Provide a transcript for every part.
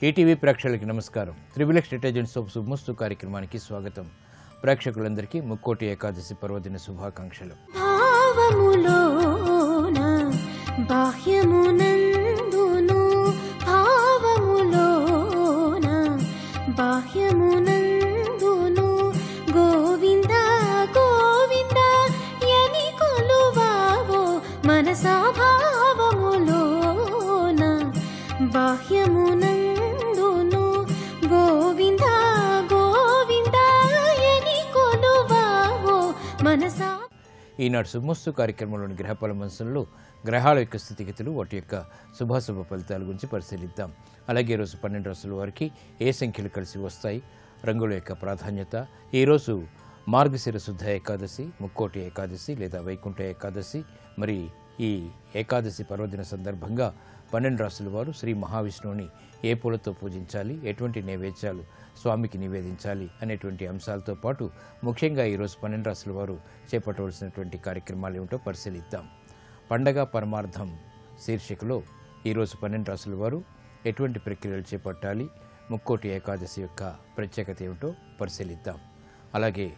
ETV ప్రేక్షకులకి నమస్కారం. Triple X detergents of శుభమస్తు కార్యక్రమానికి స్వాగతం. ప్రేక్షకులందరికీ ముక్కోటి ఏకాదశి పర్వదిన శుభాకాంక్షలు. భావములోన బాహ్యమునందును భావములోన బాహ్యమునందును గోవింద గోవింద యని కొలువావో మనసా భావములోన బాహ్యమునందును గోవింద గోవింద యని కొలువావో మనసా. ఈనాడు శుభమస్తు కార్యక్రమంలోని గ్రహఫల మంచంలో గ్రహాల యొక్క స్థితిగతులు, వాటి యొక్క శుభాశుభ ఫలితాల గురించి పరిశీలిద్దాం. అలాగే ఈరోజు 12 రాసుల వారికి ఏ సంఖ్యలు కలిసి వస్తాయి, రంగుల యొక్క ప్రాధాన్యత, ఈరోజు మార్గశిర శుద్ధ ఏకాదశి, ముక్కోటి ఏకాదశి లేదా వైకుంఠ ఏకాదశి. మరి ఈ ఏకాదశి పర్వదిన సందర్భంగా 12 రాసుల వారు శ్రీ మహావిష్ణువుని ఏ పూలతో పూజించాలి, ఎటువంటి నైవేద్యాలు స్వామికి నివేదించాలి అనేటువంటి అంశాలతో పాటు ముఖ్యంగా ఈరోజు 12 రాసుల వారు చేపట్టవలసినటువంటి కార్యక్రమాలు ఏమిటో పరిశీలిద్దాం. పండగ పరమార్థం శీర్షికలో ఈరోజు 12 రాసుల వారు ఎటువంటి ప్రక్రియలు చేపట్టాలి, ముక్కోటి ఏకాదశి యొక్క ప్రత్యేకత ఏమిటో పరిశీలిద్దాం. అలాగే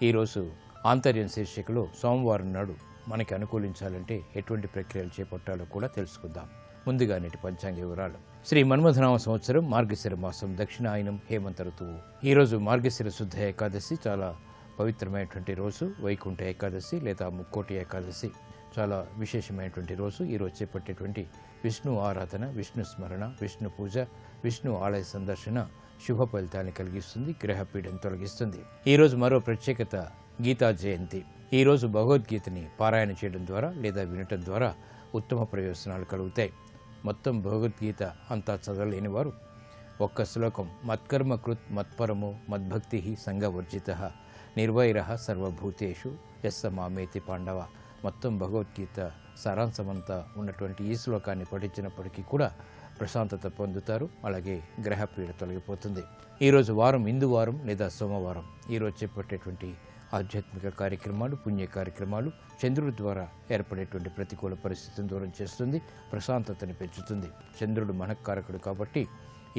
ఈరోజు ఆంతర్యం శీర్షికలో సోమవారం నాడు మనకి అనుకూలించాలంటే ఎటువంటి ప్రక్రియలు చేపట్టాలో కూడా తెలుసుకుందాం. ముందుగా నేటి పంచాంగ వివరాలు. శ్రీ మన్మథనామ సంవత్సరం మార్గశిర మాసం దక్షిణాయనం హేమంత ఋతువు. ఈరోజు మార్గశిర శుద్ధ ఏకాదశి చాలా పవిత్రమైనటువంటి రోజు. వైకుంఠ ఏకాదశి లేదా ముక్కోటి ఏకాదశి చాలా విశేషమైనటువంటి రోజు. ఈరోజు చేపట్టేటువంటి విష్ణు ఆరాధన, విష్ణు స్మరణ, విష్ణు పూజ, విష్ణు ఆలయ సందర్శన శుభ ఫలితాన్ని కలిగిస్తుంది, గ్రహపీఠను తొలగిస్తుంది. ఈరోజు మరో ప్రత్యేకత గీతా జయంతి. ఈరోజు భగవద్గీతని పారాయణ చేయడం ద్వారా లేదా వినటం ద్వారా ఉత్తమ ప్రయోజనాలు కలుగుతాయి. మొత్తం భగవద్గీత అంతా చదవలేని వారు ఒక్క శ్లోకం మత్కర్మ కృత్ మత్పరమో మద్భక్తి సంగవర్జిత నిర్వైర సర్వభూతేషు యస్స మామేతి పాండవ. మొత్తం భగవద్గీత సారాంశమంతా ఉన్నటువంటి ఈ శ్లోకాన్ని పఠించినప్పటికీ కూడా ప్రశాంతత పొందుతారు. అలాగే గ్రహపీడ తొలగిపోతుంది. ఈరోజు వారం ఇందువారం లేదా సోమవారం. ఈరోజు చేపట్టేటువంటి ఆధ్యాత్మిక కార్యక్రమాలు, పుణ్య కార్యక్రమాలు చంద్రుడి ద్వారా ఏర్పడేటువంటి ప్రతికూల పరిస్థితిని దూరం చేస్తుంది, ప్రశాంతతని పెంచుతుంది. చంద్రుడు మనఃకారకుడు కాబట్టి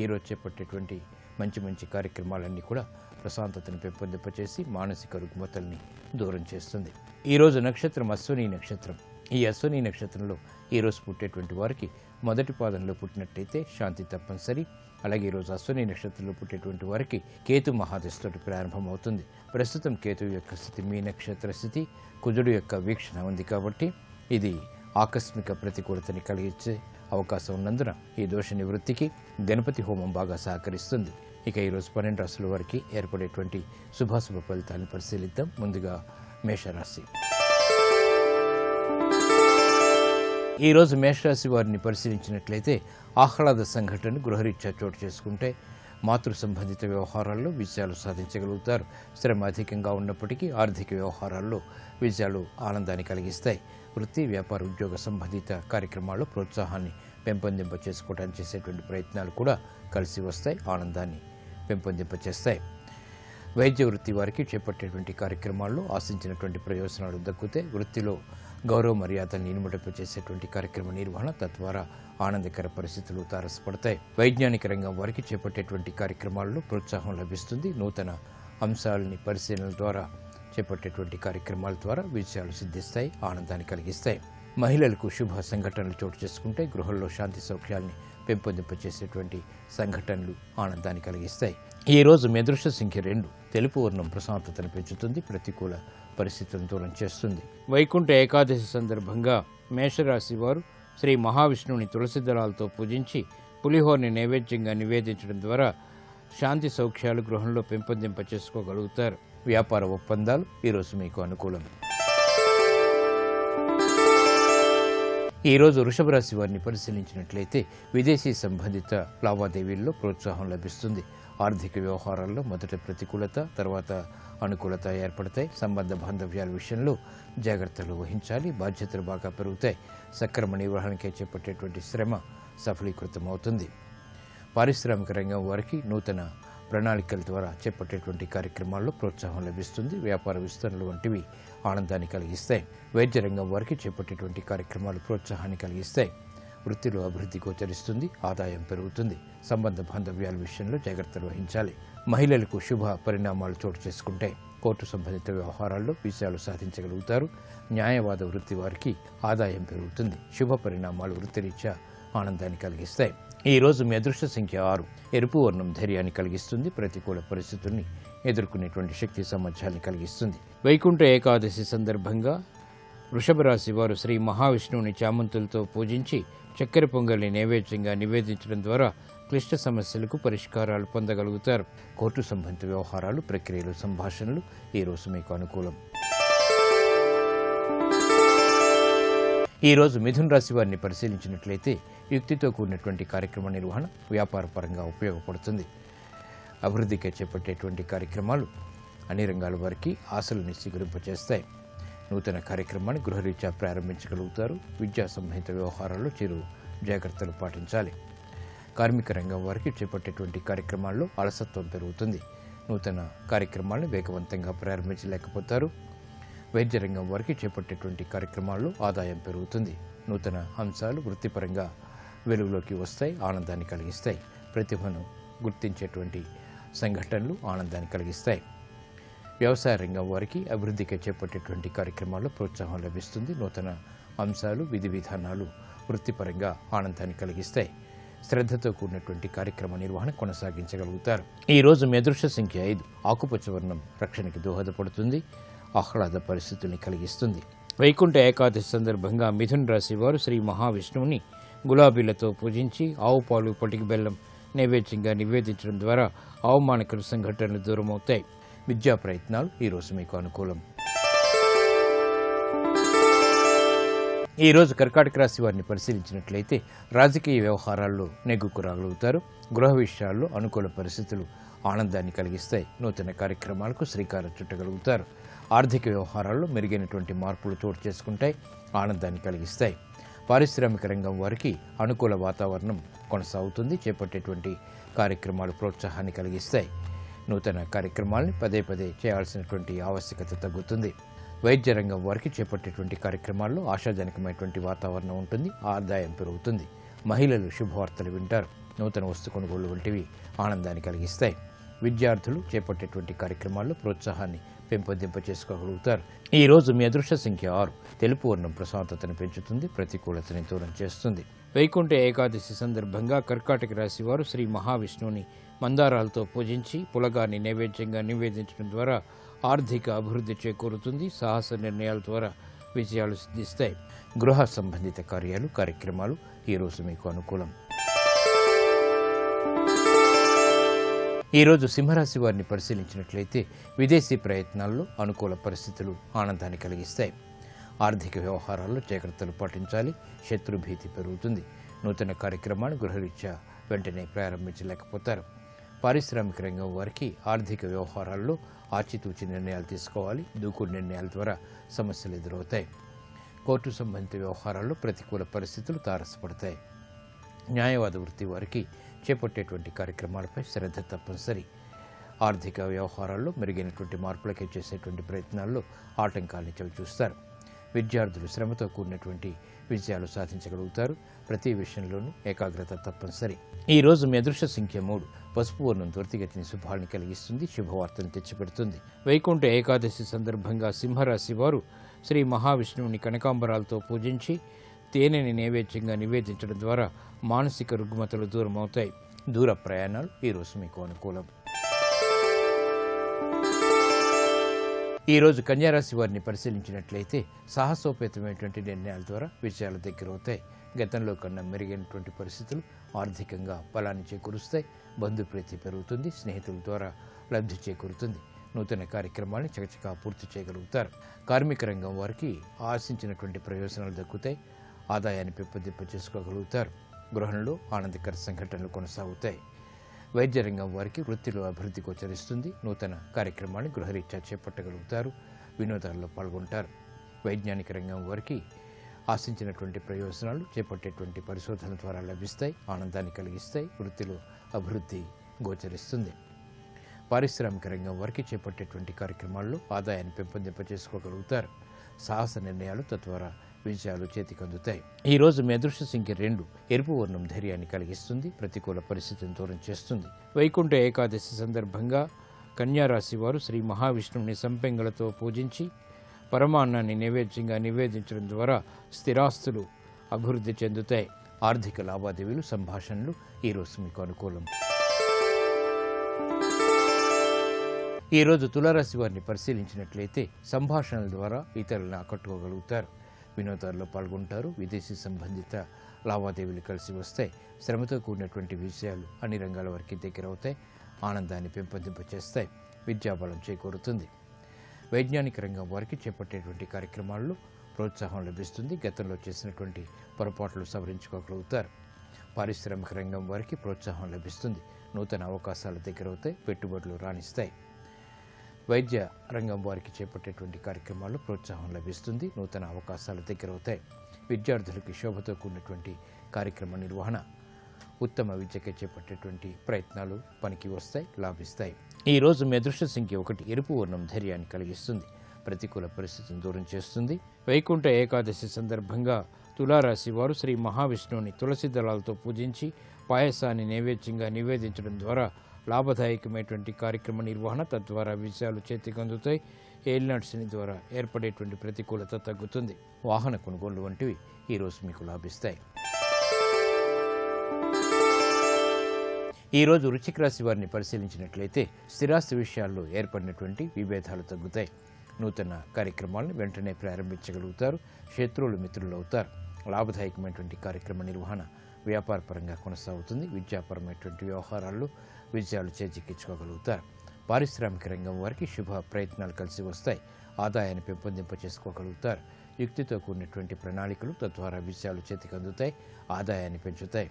ఈరోజు చేపట్టేటువంటి మంచి మంచి కార్యక్రమాలన్నీ కూడా ప్రశాంతతని పెంపొందింపచేసి మానసిక రుగ్మతల్ని దూరం చేస్తుంది. ఈరోజు నక్షత్రం అశ్విని నక్షత్రం. ఈ అశ్విని నక్షత్రంలో ఈరోజు పుట్టేటువంటి వారికి మొదటి పాదంలో పుట్టినట్టయితే శాంతి తప్పనిసరి. అలాగే ఈరోజు అశ్విని నక్షత్రంలో పుట్టేటువంటి వారికి కేతు మహాదశతోటి ప్రారంభమవుతుంది. ప్రస్తుతం కేతువు యొక్క స్థితి మీ నక్షత్ర స్థితి, కుజుడు యొక్క వీక్షణ ఉంది కాబట్టి ఇది ఆకస్మిక ప్రతికూలతని కలిగించే అవకాశం ఉన్నందున ఈ దోష నివృత్తికి గణపతి హోమం బాగా సహకరిస్తుంది. ఇక ఈరోజు 12 రాసుల వారికి ఏర్పడేటువంటి శుభాశుభ ఫలితాన్ని పరిశీలిద్దాం. ముందుగా మేషరాశి. ఈరోజు మేషరాశి వారిని పరిశీలించినట్లయితే ఆహ్లాద సంఘటన గృహరీత్యా చోటు చేసుకుంటే మాతృ సంబంధిత వ్యవహారాల్లో విజయాలు సాధించగలుగుతారు. శ్రమ అధికంగా ఉన్నప్పటికీ ఆర్థిక వ్యవహారాల్లో విజయాలు ఆనందాన్ని కలిగిస్తాయి. వృత్తి, వ్యాపార, ఉద్యోగ సంబంధిత కార్యక్రమాల్లో ప్రోత్సాహాన్ని పెంపొందింప చేసుకోవడానికి చేసేటువంటి ప్రయత్నాలు కూడా కలిసి వస్తాయి, ఆనందాన్ని పెంపొందింపచేస్తాయి. వైద్య వృత్తి వారికి చేపట్టేటువంటి కార్యక్రమాల్లో ఆశించినటువంటి ప్రయోజనాలు దక్కుతాయి. వృత్తిలో గౌరవ మర్యాదల్ని ఇనుమడింప చేసేటువంటి కార్యక్రమ నిర్వహణ తద్వారా ఆనందకర పరిస్థితులు తారసపడతాయి. వైజ్ఞానిక రంగం వారికి చేపట్టేటువంటి కార్యక్రమాల్లో ప్రోత్సాహం లభిస్తుంది. నూతన అంశాలని పరిశీలన ద్వారా చేపట్టేటువంటి కార్యక్రమాల ద్వారా విజయాలు సిద్ధిస్తాయి, ఆనందాన్ని కలిగిస్తాయి. మహిళలకు శుభ సంఘటనలు చోటు చేసుకుంటే గృహంలో శాంతి సౌఖ్యాల్ని పెంపొందింపచేసేటువంటి సంఘటనలు ఆనందాన్ని కలిగిస్తాయి. ఈ రోజు మీ అదృష్ట సంఖ్య 2. తెలుపు వర్ణం ప్రశాంతతను పెంచుతుంది, ప్రతికూల పరిస్థితులను దూరం చేస్తుంది. వైకుంఠ ఏకాదశి సందర్భంగా మేషరాశి వారు శ్రీ మహావిష్ణువుని తులసి దళాలతో పూజించి పులిహోరని నైవేద్యంగా నివేదించడం ద్వారా శాంతి సౌఖ్యాలు గృహంలో పెంపొందింప చేసుకోగలుగుతారు. వ్యాపార ఒప్పందాలు ఈరోజు మీకు అనుకూలం. ఈరోజు వృషభ రాశి వారిని పరిశీలించినట్లయితే విదేశీ సంబంధిత లావాదేవీల్లో ప్రోత్సాహం లభిస్తుంది. ఆర్థిక వ్యవహారాల్లో మొదట ప్రతికూలత, తర్వాత అనుకూలత ఏర్పడతాయి. సంబంధ బాంధవ్యాల విషయంలో జాగ్రత్తలు వహించాలి, బాధ్యతలు బాగా పెరుగుతాయి. సక్రమ నిర్వహణకే చేపట్టేటువంటి శ్రమ సఫలీకృతం అవుతుంది. పారిశ్రామిక రంగం వారికి నూతన ప్రణాళికల ద్వారా చేపట్టేటువంటి కార్యక్రమాల్లో ప్రోత్సాహం లభిస్తుంది. వ్యాపార విస్తరణలు వంటివి ఆనందాన్ని కలిగిస్తాయి. వైద్య రంగం వారికి చేపట్టేటువంటి కార్యక్రమాలు ప్రోత్సాహాన్ని కలిగిస్తాయి. వృత్తిలో అభివృద్ధి గోచరిస్తుంది, ఆదాయం పెరుగుతుంది. సంబంధ బాంధవ్యాల విషయంలో జాగ్రత్తలు వహించాలి. మహిళలకు శుభ పరిణామాలు చోటు చేసుకుంటే కోర్టు సంబంధిత వ్యవహారాల్లో విజయాలు సాధించగలుగుతారు. న్యాయవాద వృత్తి వారికి ఆదాయం పెరుగుతుంది. శుభ పరిణామాలు వృత్తిరీత్యా ఆనందాన్ని కలిగిస్తాయి. ఈ రోజు మీ అదృష్ట సంఖ్య 6. ఎరుపు వర్ణం ధైర్యాన్ని కలిగిస్తుంది. ప్రతికూల పరిస్థితుల్ని ఎదుర్కొనేటువంటి శక్తి సామర్థ్యాన్ని కలిగిస్తుంది. వైకుంఠ ఏకాదశి సందర్భంగా వృషభ రాశి వారు శ్రీ మహావిష్ణువుని చామంతులతో పూజించి చక్కెర పొంగల్ని నైవేద్యంగా నివేదించడం ద్వారా క్లిష్ట సమస్యలకు పరిష్కారాలు పొందగలుగుతారు. కోర్టు సంబంధిత వ్యవహారాలు, ప్రక్రియలు, సంభాషణలు ఈ రోజు మీకు అనుకూలం. ఈ రోజు మిథున రాశి వారిని పరిశీలించినట్లయితే యుక్తితో కూడినటువంటి కార్యక్రమ నిర్వహణ వ్యాపార పరంగా ఉపయోగపడుతుంది. అభివృద్ధికి చేపట్టేటువంటి కార్యక్రమాలు అన్ని రంగాల వారికి ఆశలను చిగురింపచేస్తాయి. నూతన కార్యక్రమాన్ని గృహరీత్యా ప్రారంభించగలుగుతారు. విద్యా సంబంధిత వ్యవహారాల్లో చిరు జాగ్రత్తలు పాటించాలి. కార్మిక రంగం వారికి చేపట్టేటువంటి కార్యక్రమాల్లో అలసత్వం పెరుగుతుంది. నూతన కార్యక్రమాలను వేగవంతంగా ప్రారంభించలేకపోతారు. వైద్య రంగం వారికి చేపట్టేటువంటి కార్యక్రమాల్లో ఆదాయం పెరుగుతుంది. నూతన అంశాలు వృత్తిపరంగా వెలుగులోకి వస్తాయి, ఆనందాన్ని కలిగిస్తాయి. ప్రతిభను గుర్తించేటువంటి సంఘటనలు ఆనందాన్ని కలిగిస్తాయి. వ్యవసాయ రంగం వారికి అభివృద్ధికి చేపట్టేటువంటి కార్యక్రమాల్లో ప్రోత్సాహం లభిస్తుంది. నూతన అంశాలు, విధి విధానాలు వృత్తిపరంగా ఆనందాన్ని కలిగిస్తాయి. శ్రద్ధతో కూడినటువంటి కార్యక్రమ నిర్వహణ కొనసాగించగలుగుతారు. ఈ రోజు మీ అదృష్ట సంఖ్య 5. ఆకుపచ్చ వర్ణం రక్షణకి దోహదపడుతుంది, ఆహ్లాద పరిస్థితుల్ని కలిగిస్తుంది. వైకుంఠ ఏకాదశి సందర్భంగా మిథున రాశి వారు శ్రీ మహావిష్ణువుని గులాబీలతో పూజించి ఆవు పాలు, పటికి బెల్లం నైవేద్యంగా నివేదించడం ద్వారా అవమానకర సంఘటనలు దూరమవుతాయి. విద్యా ప్రయత్నాలు ఈ రోజు మీకు అనుకూలం. ఈ రోజు కర్కాటక రాశి వారిని పరిశీలించినట్లయితే రాజకీయ వ్యవహారాల్లో నెగ్గుకు రాగలుగుతారు. గృహ విషయాల్లో అనుకూల పరిస్థితులు ఆనందాన్ని కలిగిస్తాయి. నూతన కార్యక్రమాలకు శ్రీకారం చుట్టగలుగుతారు. ఆర్థిక వ్యవహారాల్లో మెరుగైనటువంటి మార్పులు చోటు చేసుకుంటాయి, ఆనందాన్ని కలిగిస్తాయి. పారిశ్రామిక రంగం వారికి అనుకూల వాతావరణం కొనసాగుతుంది. చేపట్టేటువంటి కార్యక్రమాలు ప్రోత్సాహాన్ని కలిగిస్తాయి. నూతన కార్యక్రమాలని పదే పదే చేయాల్సినటువంటి ఆవశ్యకత తగ్గుతుంది. వైద్య రంగం వారికి చేపట్టేటువంటి కార్యక్రమాల్లో ఆశాజనకమైనటువంటి వాతావరణం ఉంటుంది, ఆదాయం పెరుగుతుంది. మహిళలు శుభవార్తలు వింటారు. నూతన వస్తు కొనుగోలు వంటివి ఆనందాన్ని కలిగిస్తాయి. విద్యార్థులు చేపట్టేటువంటి కార్యక్రమాల్లో ప్రోత్సాహాన్ని పెంపొందింపచేసుకోగలుగుతారు. ఈ రోజు మీ అదృష్ట సంఖ్య 6. తెలుపు వర్ణం ప్రశాంతతను పెంచుతుంది, ప్రతికూలతని దూరం చేస్తుంది. వైకుంఠ ఏకాదశి సందర్భంగా కర్కాటక రాశి వారు శ్రీ మహావిష్ణువుని మందారాలతో పూజించి పులగాన్ని నైవేద్యంగా నివేదించడం ద్వారా ఆర్థిక అభివృద్ధి చేకూరుతుంది. సాహస నిర్ణయాల ద్వారా విజయాలు సిద్ధిస్తాయి. గృహ సంబంధిత కార్యక్రమాలు ఈ రోజు మీకు అనుకూలం. ఈ రోజు సింహరాశి వారిని పరిశీలించినట్లయితే విదేశీ ప్రయత్నాల్లో అనుకూల పరిస్థితులు ఆనందాన్ని కలిగిస్తాయి. ఆర్థిక వ్యవహారాల్లో జాగ్రత్తలు పాటించాలి. శత్రుభీతి పెరుగుతుంది. నూతన కార్యక్రమాన్ని గృహరీత్యా వెంటనే ప్రారంభించలేకపోతారు. పారిశ్రామిక రంగం వారికి ఆర్థిక వ్యవహారాల్లో ఆచితూచి నిర్ణయాలు తీసుకోవాలి. దూకుడు నిర్ణయాల ద్వారా సమస్యలు ఎదురవుతాయి. కోర్టు సంబంధిత వ్యవహారాల్లో ప్రతికూల పరిస్థితులు తారసపడతాయి. న్యాయవాద వృత్తి వారికి చేపట్టేటువంటి కార్యక్రమాలపై శ్రద్ధ తప్పనిసరి. ఆర్థిక వ్యవహారాల్లో మెరుగైనటువంటి మార్పులకే చేసేటువంటి ప్రయత్నాల్లో ఆటంకాలను చవిచూస్తారు. విద్యార్థులు శ్రమతో కూడినటువంటి విజయాలు సాధించగలుగుతారు. ప్రతి విషయంలోనూ ఏకాగ్రత తప్పనిసరి. ఈ రోజు మీ అదృష్ట సంఖ్య 3. పసుపు వర్ణం త్వరితగతిని శుభాలను కలిగిస్తుంది, శుభవార్తను తెచ్చిపెడుతుంది. వైకుంఠ ఏకాదశి సందర్భంగా సింహరాశి వారు శ్రీ మహావిష్ణువుని కనకాంబరాలతో పూజించి తేనెని నైవేద్యంగా నివేదించడం ద్వారా మానసిక రుగ్మతలు దూరం అవుతాయి. దూర ప్రయాణాలు ఈ రోజు మీకు అనుకూలం. ఈ రోజు కన్యారాశి వారిని పరిశీలించినట్లయితే సాహసోపేతమైనటువంటి నిర్ణయాల ద్వారా విజయాలు దగ్గరవుతాయి. గతంలో కన్నా మెరుగైనటువంటి పరిస్థితులు ఆర్థికంగా బలాన్ని చేకూరుస్తాయి. బంధుప్రీతి పెరుగుతుంది. స్నేహితుల ద్వారా లబ్ధి చేకూరుతుంది. నూతన కార్యక్రమాన్ని చకచకా పూర్తి చేయగలుగుతారు. కార్మిక రంగం వారికి ఆశించినటువంటి ప్రయోజనాలు దక్కుతాయి. ఆదాయాన్ని పెంపొందింప చేసుకోగలుగుతారు. గృహంలో ఆనందకర సంఘటనలు కొనసాగుతాయి. వైద్య రంగం వారికి వృత్తిలో అభివృద్ధి గోచరిస్తుంది. నూతన కార్యక్రమాన్ని గృహరీత్యా చేపట్టగలుగుతారు. వినోదాల్లో పాల్గొంటారు. వైజ్ఞానిక రంగం వారికి ఆశించినటువంటి ప్రయోజనాలు చేపట్టేటువంటి పరిశోధన ద్వారా లభిస్తాయి, ఆనందాన్ని కలిగిస్తాయి. వృత్తిలో అభివృద్ధి గోచరిస్తుంది. పారిశ్రామిక రంగం వారికి చేపట్టేటువంటి కార్యక్రమాల్లో ఆదాయాన్ని పెంపొందింప చేసుకోగలుగుతారు. సాహస నిర్ణయాలు తద్వారా విజయాలు చేతికందుతాయి. ఈ రోజు మీ అదృష్ట సంఖ్య 2. ఎరుపు వర్ణం ధైర్యాన్ని కలిగిస్తుంది, ప్రతికూల పరిస్థితిని దూరం చేస్తుంది. వైకుంఠ ఏకాదశి సందర్భంగా కన్యారాశి వారు శ్రీ మహావిష్ణువుని సంపెంగలతో పూజించి పరమాన్నాన్ని నైవేద్యంగా నివేదించడం ద్వారా స్థిరాస్తులు అభివృద్ధి చెందుతాయి. ఆర్థిక లావాదేవీలు, సంభాషణలు ఈరోజు మీకు అనుకూలం. ఈరోజు తులారాశి వారిని పరిశీలించినట్లయితే సంభాషణల ద్వారా ఇతరులను ఆకట్టుకోగలుగుతారు. వినోదాల్లో పాల్గొంటారు. విదేశీ సంబంధిత లావాదేవీలు కలిసి వస్తాయి. శ్రమతో కూడినటువంటి విషయాలు అన్ని రంగాల వారికి దగ్గరవుతాయి. ఆనందాన్ని పెంపొందింపచేస్తాయి. విద్యాబలం చేకూరుతుంది. వైజ్ఞానిక రంగం వారికి చేపట్టేటువంటి కార్యక్రమాల్లో ప్రోత్సాహం లభిస్తుంది. గతంలో చేసినటువంటి పొరపాట్లు సవరించుకోగలుగుతారు. పారిశ్రామిక రంగం వారికి ప్రోత్సాహం లభిస్తుంది. నూతన అవకాశాలు దగ్గరవుతాయి. పెట్టుబడులు రాణిస్తాయి. వైద్య రంగం వారికి చేపట్టేటువంటి కార్యక్రమాల్లో ప్రోత్సాహం లభిస్తుంది. నూతన అవకాశాలు దగ్గరవుతాయి. విద్యార్థులకి శోభతో కూడినటువంటి కార్యక్రమ నిర్వహణ, ఉత్తమ విద్యకే చేపట్టేటువంటి ప్రయత్నాలు పనికి వస్తాయి, లాభిస్తాయి. ఈ రోజు మీ అదృష్ట సంఖ్య 1. ఎరుపు వర్ణం ధైర్యాన్ని కలిగిస్తుంది, ప్రతికూల పరిస్థితిని దూరం చేస్తుంది. వైకుంఠ ఏకాదశి సందర్భంగా తులారాశి వారు శ్రీ మహావిష్ణువుని తులసి దళాలతో పూజించి పాయసాన్ని నైవేద్యంగా నివేదించడం ద్వారా లాభదాయకమైనటువంటి కార్యక్రమ నిర్వహణ, తద్వారా విజయాలు చేతికందుతాయి. ఏలినాటి శని ద్వారా ఏర్పడేటువంటి ప్రతికూలత తగ్గుతుంది. వాహన కొనుగోళ్లు వంటివి ఈరోజు మీకు లాభిస్తాయి. ఈరోజు వృశ్చిక రాశి వారిని పరిశీలించినట్లయితే స్థిరాస్తి విషయాల్లో ఏర్పడినటువంటి విభేదాలు తగ్గుతాయి. నూతన కార్యక్రమాలను వెంటనే ప్రారంభించగలుగుతారు. శత్రువులు మిత్రులు అవుతారు. లాభదాయకమైనటువంటి కార్యక్రమ నిర్వహణ వ్యాపారపరంగా కొనసాగుతుంది. విద్యాపరమైనటువంటి వ్యవహారాల్లో విజయాలు చేజిక్కించుకోగలుగుతారు. పారిశ్రామిక రంగం వారికి శుభ ప్రయత్నాలు కలిసి వస్తాయి. ఆదాయాన్ని పెంపొందింప చేసుకోగలుగుతారు. యుక్తితో కూడినటువంటి ప్రణాళికలు తద్వారా విజయాలు చేతికందుతాయి. ఆదాయాన్ని పెంచుతాయి.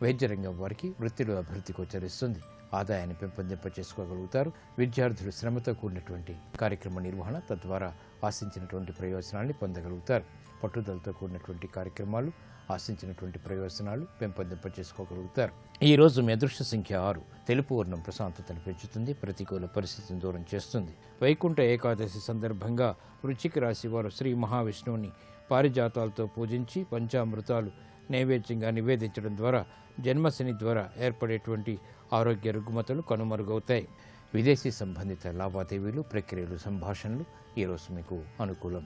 వైద్య రంగం వారికి వృత్తిలో అభివృద్ధి గోచరిస్తుంది. ఆదాయాన్ని పెంపొందింప చేసుకోగలుగుతారు. విద్యార్థులు శ్రమతో కూడినటువంటి కార్యక్రమ నిర్వహణ, తద్వారా ఆశించినటువంటి ప్రయోజనాన్ని పొందగలుగుతారు. పట్టుదలతో కూడినటువంటి కార్యక్రమాలు, ఆశించినటువంటి ప్రయోజనాలు పెంపొందింప చేసుకోగలుగుతారు. ఈ రోజు మీ అదృష్ట సంఖ్య 6. తెలుపు వర్ణం ప్రశాంతతను పెంచుతుంది, ప్రతికూల పరిస్థితిని దూరం చేస్తుంది. వైకుంఠ ఏకాదశి సందర్భంగా వృశ్చిక రాశి వారు శ్రీ మహావిష్ణువుని పారిజాతాలతో పూజించి పంచామృతాలు నైవేద్యంగా నివేదించడం ద్వారా జన్మశని ద్వారా ఏర్పడేటువంటి ఆరోగ్య రుగ్మతలు కనుమరుగవుతాయి. విదేశీ సంబంధిత లావాదేవీలు, ప్రక్రియలు, సంభాషణలు ఈరోజు మీకు అనుకూలం.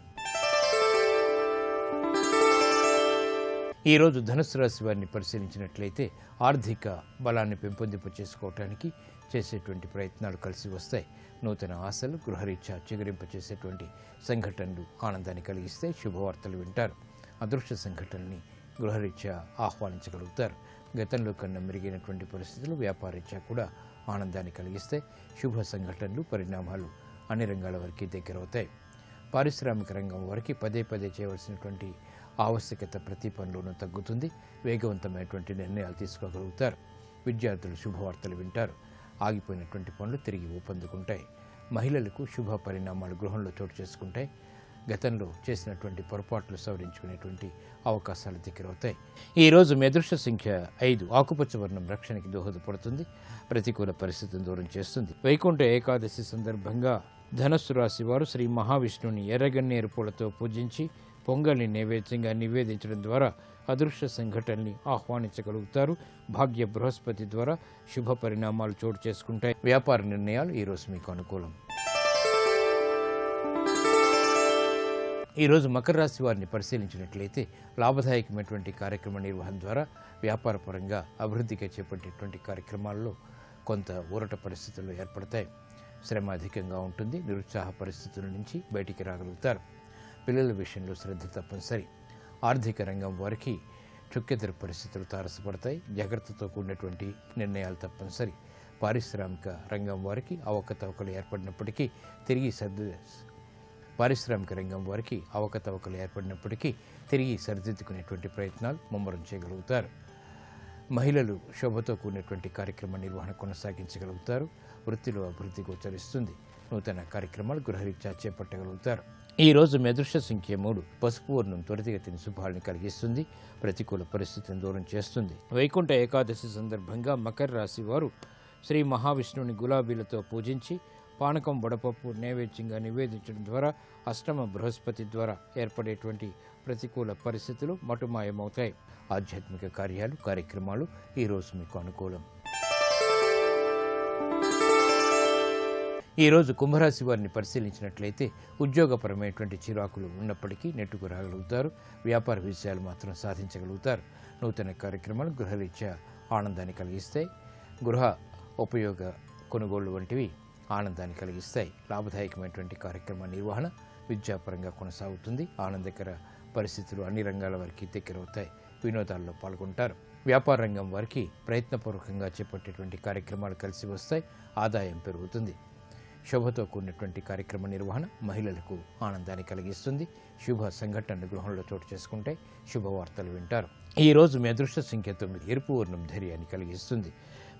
ఈరోజు ధనుస్సు రాశి వారిని పరిశీలించినట్లయితే ఆర్థిక బలాన్ని పెంపొందింప చేసుకోవటానికి చేసేటువంటి ప్రయత్నాలు కలిసి వస్తాయి. నూతన ఆశలు, గృహరీత్యా చిగురింప చేసేటువంటి సంఘటనలు ఆనందాన్ని కలిగిస్తాయి. శుభవార్తలు వింటారు. అదృష్ట సంఘటనల్ని గృహరీత్యా ఆహ్వానించగలుగుతారు. గతంలో కన్నా మెరుగైనటువంటి పరిస్థితులు వ్యాపారరీత్యా కూడా ఆనందాన్ని కలిగిస్తాయి. శుభ సంఘటనలు, పరిణామాలు అన్ని రంగాల వారికి దగ్గరవుతాయి. పారిశ్రామిక రంగం వారికి పదే పదే చేయవలసినటువంటి ఆవశ్యకత ప్రతి పనిలోనూ తగ్గుతుంది. వేగవంతమైనటువంటి నిర్ణయాలు తీసుకోగలుగుతారు. విద్యార్థులు శుభవార్తలు వింటారు. ఆగిపోయినటువంటి పనులు తిరిగి ఊపందుకుంటాయి. మహిళలకు శుభ పరిణామాలు గృహంలో చోటు చేసుకుంటాయి. గతంలో చేసినటువంటి పొరపాట్లు సవరించుకునేటువంటి అవకాశాలు దగ్గరవుతాయి. ఈరోజు మీ అదృష్ట సంఖ్య 5. ఆకుపచ్చ వర్ణం రక్షణకి దోహదపడుతుంది, ప్రతికూల పరిస్థితిని దూరం చేస్తుంది. వైకుంఠ ఏకాదశి సందర్భంగా ధనస్సు రాశి వారు శ్రీ మహావిష్ణువుని ఎర్రగన్నేరు పూలతో పూజించి పొంగల్ని నైవేద్యంగా నివేదించడం ద్వారా అదృశ్య సంఘటనల్ని ఆహ్వానించగలుగుతారు. భాగ్య బృహస్పతి ద్వారా శుభ పరిణామాలు చోటు చేసుకుంటాయి. వ్యాపార నిర్ణయాలు ఈరోజు మీకు అనుకూలం. ఈరోజు మకర రాశి వారిని పరిశీలించినట్లయితే లాభదాయకమైనటువంటి కార్యక్రమ నిర్వహణ ద్వారా వ్యాపారపరంగా అభివృద్ధిగా చేపట్టేటువంటి కార్యక్రమాల్లో కొంత ఊరట పరిస్థితులు ఏర్పడతాయి. శ్రమ అధికంగా ఉంటుంది. నిరుత్సాహ పరిస్థితుల నుంచి బయటికి రాగలుగుతారు. పిల్లల విషయంలో శ్రద్ధ తప్పనిసరి. ఆర్థిక రంగం వారికి చుక్కెదురు పరిస్థితులు తారసపడతాయి. జాగ్రత్తతో కూడినటువంటి నిర్ణయాలు తప్పనిసరి. పారిశ్రామిక రంగం వారికి అవకతవకలు ఏర్పడినప్పటికీ తిరిగి సరిదిద్దుకునేటువంటి ప్రయత్నాలు ముమ్మరం చేయగలుగుతారు. మహిళలు శోభతో కూడినటువంటి కార్యక్రమ నిర్వహణ కొనసాగించగలుగుతారు. వృత్తిలో అభివృద్ధి గోచరిస్తుంది. నూతన కార్యక్రమాలు గృహరీత్యా చేపట్టగలుగుతారు. ఈ రోజు మీ అదృష్ట సంఖ్య 3. పసుపు వర్ణం త్వరితగతిన శుభాలను కలిగిస్తుంది, ప్రతికూల పరిస్థితిని దూరం చేస్తుంది. వైకుంఠ ఏకాదశి సందర్భంగా మకర రాశి వారు శ్రీ మహావిష్ణువుని గులాబీలతో పూజించి పానకం వడపప్పు నైవేద్యంగా నివేదించడం ద్వారా అష్టమ బృహస్పతి ద్వారా ఏర్పడేటువంటి ప్రతికూల పరిస్థితులు మటుమాయమవుతాయి. ఆధ్యాత్మిక కార్యాలు కార్యక్రమాలు ఈరోజు మీకు అనుకూలం. ఈరోజు కుంభరాశి వారిని పరిశీలించినట్లయితే ఉద్యోగపరమైనటువంటి చిరాకులు ఉన్నప్పటికీ నెట్టుకు రాగలుగుతారు. వ్యాపార విషయాలు మాత్రం సాధించగలుగుతారు. నూతన కార్యక్రమాలు గృహరీత్యా ఆనందాన్ని కలిగిస్తాయి. గృహ ఉపయోగ కొనుగోళ్లు వంటివి ఆనందాన్ని కలిగిస్తాయి. లాభదాయకమైనటువంటి కార్యక్రమ నిర్వహణ విద్యాపరంగా కొనసాగుతుంది. ఆనందకర పరిస్థితులు అన్ని రంగాల వారికి దగ్గరవుతాయి. వినోదాల్లో పాల్గొంటారు. వ్యాపార రంగం వారికి ప్రయత్నపూర్వకంగా చేపట్టేటువంటి కార్యక్రమాలు కలిసి వస్తాయి. ఆదాయం పెరుగుతుంది. శుభతో కూడినటువంటి కార్యక్రమ నిర్వహణ మహిళలకు ఆనందాన్ని కలిగిస్తుంది. శుభ సంఘటనలు గృహంలో చోటు చేసుకుంటే శుభవార్తలు వింటారు. ఈరోజు మీ అదృష్ట సంఖ్య 9. ఎరుపు వర్ణం ధైర్యాన్ని కలిగిస్తుంది.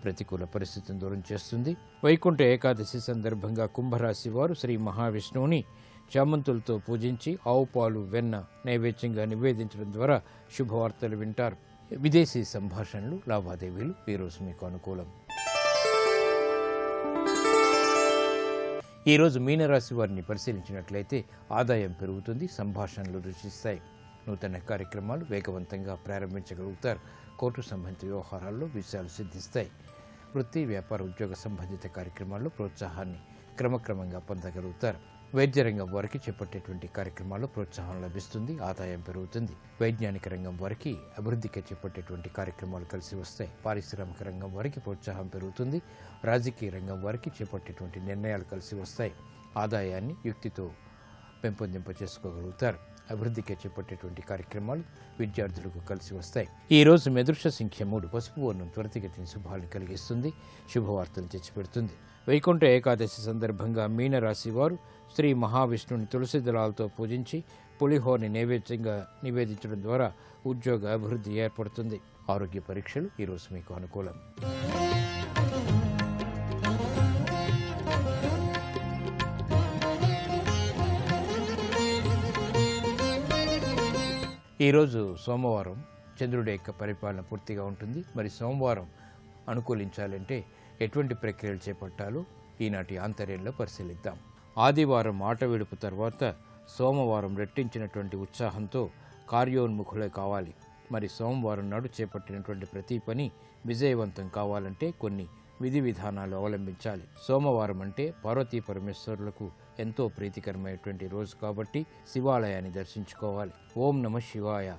ప్రతికూల పరిస్థితిని దూరం చేస్తుంది. వైకుంఠ ఏకాదశి సందర్భంగా కుంభరాశి వారు శ్రీ మహావిష్ణువుని చామంతులతో పూజించి ఆవు పాలు వెన్న నైవేద్యంగా నివేదించడం ద్వారా శుభవార్తలు వింటారు. విదేశీ సంభాషణలు లావాదేవీలు ఈరోజు మీకు అనుకూలం. ఈరోజు మీనరాశి వారిని పరిశీలించినట్లయితే ఆదాయం పెరుగుతుంది. సంభాషణలు రుచిస్తాయి. నూతన కార్యక్రమాలు వేగవంతంగా ప్రారంభించగలుగుతారు. కోర్టు సంబంధిత వ్యవహారాల్లో విజయాలు సిద్ధిస్తాయి. వృత్తి వ్యాపార ఉద్యోగ సంబంధిత కార్యక్రమాల్లో ప్రోత్సాహాన్ని క్రమక్రమంగా పొందగలుగుతారు. వైద్య రంగం వారికి చేపట్టేటువంటి కార్యక్రమాల్లో ప్రోత్సాహం లభిస్తుంది. ఆదాయం పెరుగుతుంది. వైజ్ఞానిక రంగం వారికి అభివృద్ధికి చేపట్టేటువంటి కార్యక్రమాలు కలిసి వస్తాయి. పారిశ్రామిక రంగం వారికి ప్రోత్సాహం పెరుగుతుంది. రాజకీయ రంగం వారికి చేపట్టేటువంటి నిర్ణయాలు కలిసి వస్తాయి. ఆదాయాన్ని యుక్తితో పెంపొందింప చేసుకోగలుగుతారు. అభివృద్ధికి చేపట్టేటువంటి కార్యక్రమాలు విద్యార్థులకు కలిసి వస్తాయి. ఈ రోజు మీ అదృష్ట సంఖ్య 3. పసుపు వర్ణం త్వరితగతిన శుభాలను కలిగిస్తుంది. శుభవార్తలు తెచ్చిపెడుతుంది. వైకుంఠ ఏకాదశి సందర్భంగా మీనరాశి వారు శ్రీ మహావిష్ణువుని తులసి దళాలతో పూజించి పులిహోరని నైవేద్యంగా నివేదించడం ద్వారా ఉద్యోగ అభివృద్ధి ఏర్పడుతుంది. ఆరోగ్య పరీక్షలు ఈరోజు మీకు అనుకూలం. ఈరోజు సోమవారం. చంద్రుడి యొక్క పరిపాలన పూర్తిగా ఉంటుంది. మరి సోమవారం అనుకూలించాలంటే ఎటువంటి ప్రక్రియలు చేపట్టాలో ఈనాటి ఆంతర్యంలో పరిశీలిద్దాం. ఆదివారం ఆట విడుపు తర్వాత సోమవారం రెట్టించినటువంటి ఉత్సాహంతో కార్యోన్ముఖులే కావాలి. మరి సోమవారం నాడు చేపట్టినటువంటి ప్రతి పని విజయవంతం కావాలంటే కొన్ని విధి విధానాలు అవలంబించాలి. సోమవారం అంటే పార్వతీ పరమేశ్వరులకు ఎంతో ప్రీతికరమైనటువంటి రోజు కాబట్టి శివాలయాన్ని దర్శించుకోవాలి. ఓం నమః శివాయ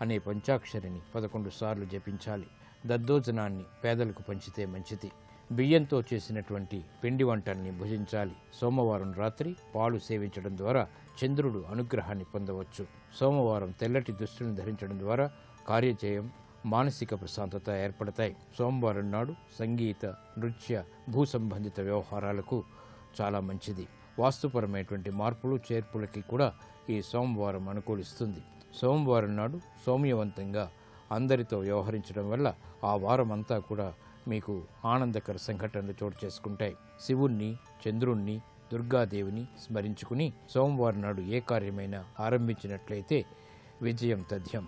అనే పంచాక్షరిని 11 సార్లు జపించాలి. దద్దోజనాన్ని పేదలకు పంచితే మంచిది. బియ్యంతో చేసినటువంటి పిండి వంటల్ని భుజించాలి. సోమవారం రాత్రి పాలు సేవించడం ద్వారా చంద్రుడు అనుగ్రహాన్ని పొందవచ్చు. సోమవారం తెల్లటి దుస్తులను ధరించడం ద్వారా కార్యజయం మానసిక ప్రశాంతత ఏర్పడతాయి. సోమవారం నాడు సంగీత నృత్య భూ సంబంధిత వ్యవహారాలకు చాలా మంచిది. వాస్తుపరమైనటువంటి మార్పులు చేర్పులకి కూడా ఈ సోమవారం అనుకూలిస్తుంది. సోమవారం నాడు సౌమ్యవంతంగా అందరితో వ్యవహరించడం వల్ల ఆ వారం అంతా కూడా మీకు ఆనందకర సంఘటనలు చోటు చేసుకుంటాయి. శివుణ్ణి చంద్రుణ్ణి దుర్గాదేవిని స్మరించుకుని సోమవారం నాడు ఏ కార్యమైనా ఆరంభించినట్లయితే విజయం తథ్యం.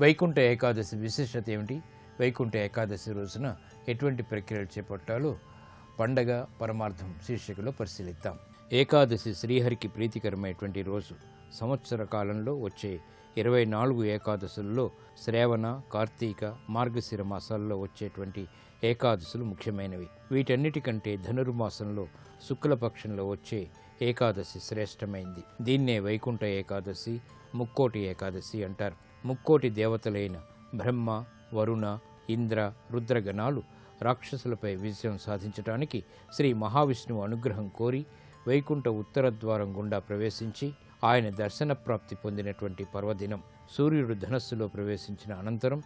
వైకుంఠ ఏకాదశి విశిష్టత ఏమిటి? వైకుంఠ ఏకాదశి రోజున ఎటువంటి ప్రక్రియలు చేపట్టాలో పండగ పరమార్థం శీర్షికలో పరిశీలిద్దాం. ఏకాదశి శ్రీహరికి ప్రీతికరమైనటువంటి రోజు. సంవత్సర కాలంలో వచ్చే 24 ఏకాదశుల్లో శ్రావణ కార్తీక మార్గశిర మాసాల్లో వచ్చేటువంటి ఏకాదశులు ముఖ్యమైనవి. వీటన్నిటికంటే ధనుర్మాసంలో శుక్లపక్షంలో వచ్చే ఏకాదశి శ్రేష్టమైంది. దీన్నే వైకుంఠ ఏకాదశి ముక్కోటి ఏకాదశి అంటారు. ముక్కోటి దేవతలైన బ్రహ్మ వరుణ ఇంద్ర రుద్రగణాలు రాక్షసులపై విజయం సాధించడానికి శ్రీ మహావిష్ణువు అనుగ్రహం కోరి వైకుంఠ ఉత్తర ద్వారం గుండా ప్రవేశించి ఆయన దర్శన ప్రాప్తి పొందినటువంటి పర్వదినం. సూర్యుడు ధనస్సులో ప్రవేశించిన అనంతరం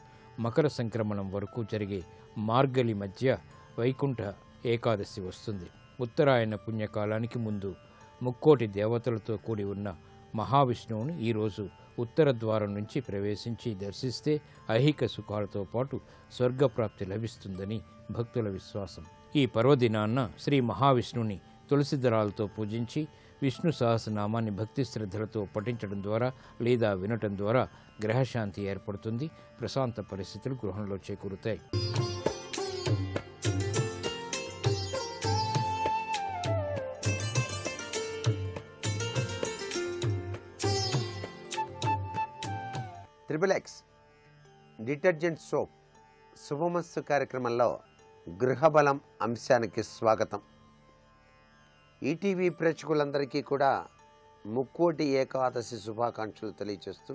మకర సంక్రమణం వరకు జరిగే మార్గలి మధ్య వైకుంఠ ఏకాదశి వస్తుంది. ఉత్తరాయణ పుణ్యకాలానికి ముందు ముక్కోటి దేవతలతో కూడి ఉన్న మహావిష్ణువును ఈరోజు ఉత్తర ద్వారం నుంచి ప్రవేశించి దర్శిస్తే ఐహిక సుఖాలతో పాటు స్వర్గప్రాప్తి లభిస్తుందని భక్తుల విశ్వాసం. ఈ పర్వదినాన్న శ్రీ మహావిష్ణువుని తులసి దళాలతో పూజించి విష్ణు సహస్రనామాన్ని భక్తి శ్రద్ధలతో పఠించడం ద్వారా లేదా వినటం ద్వారా గ్రహశాంతి ఏర్పడుతుంది. ప్రశాంత పరిస్థితులు గృహంలో చేకూరుతాయి. XXX డిటర్జెంట్ సోప్ శుభమస్తు కార్యక్రమంలో గృహబలం అంశానికి స్వాగతం. ఈటీవీ ప్రేక్షకులందరికీ కూడా ముక్కోటి ఏకాదశి శుభాకాంక్షలు తెలియజేస్తూ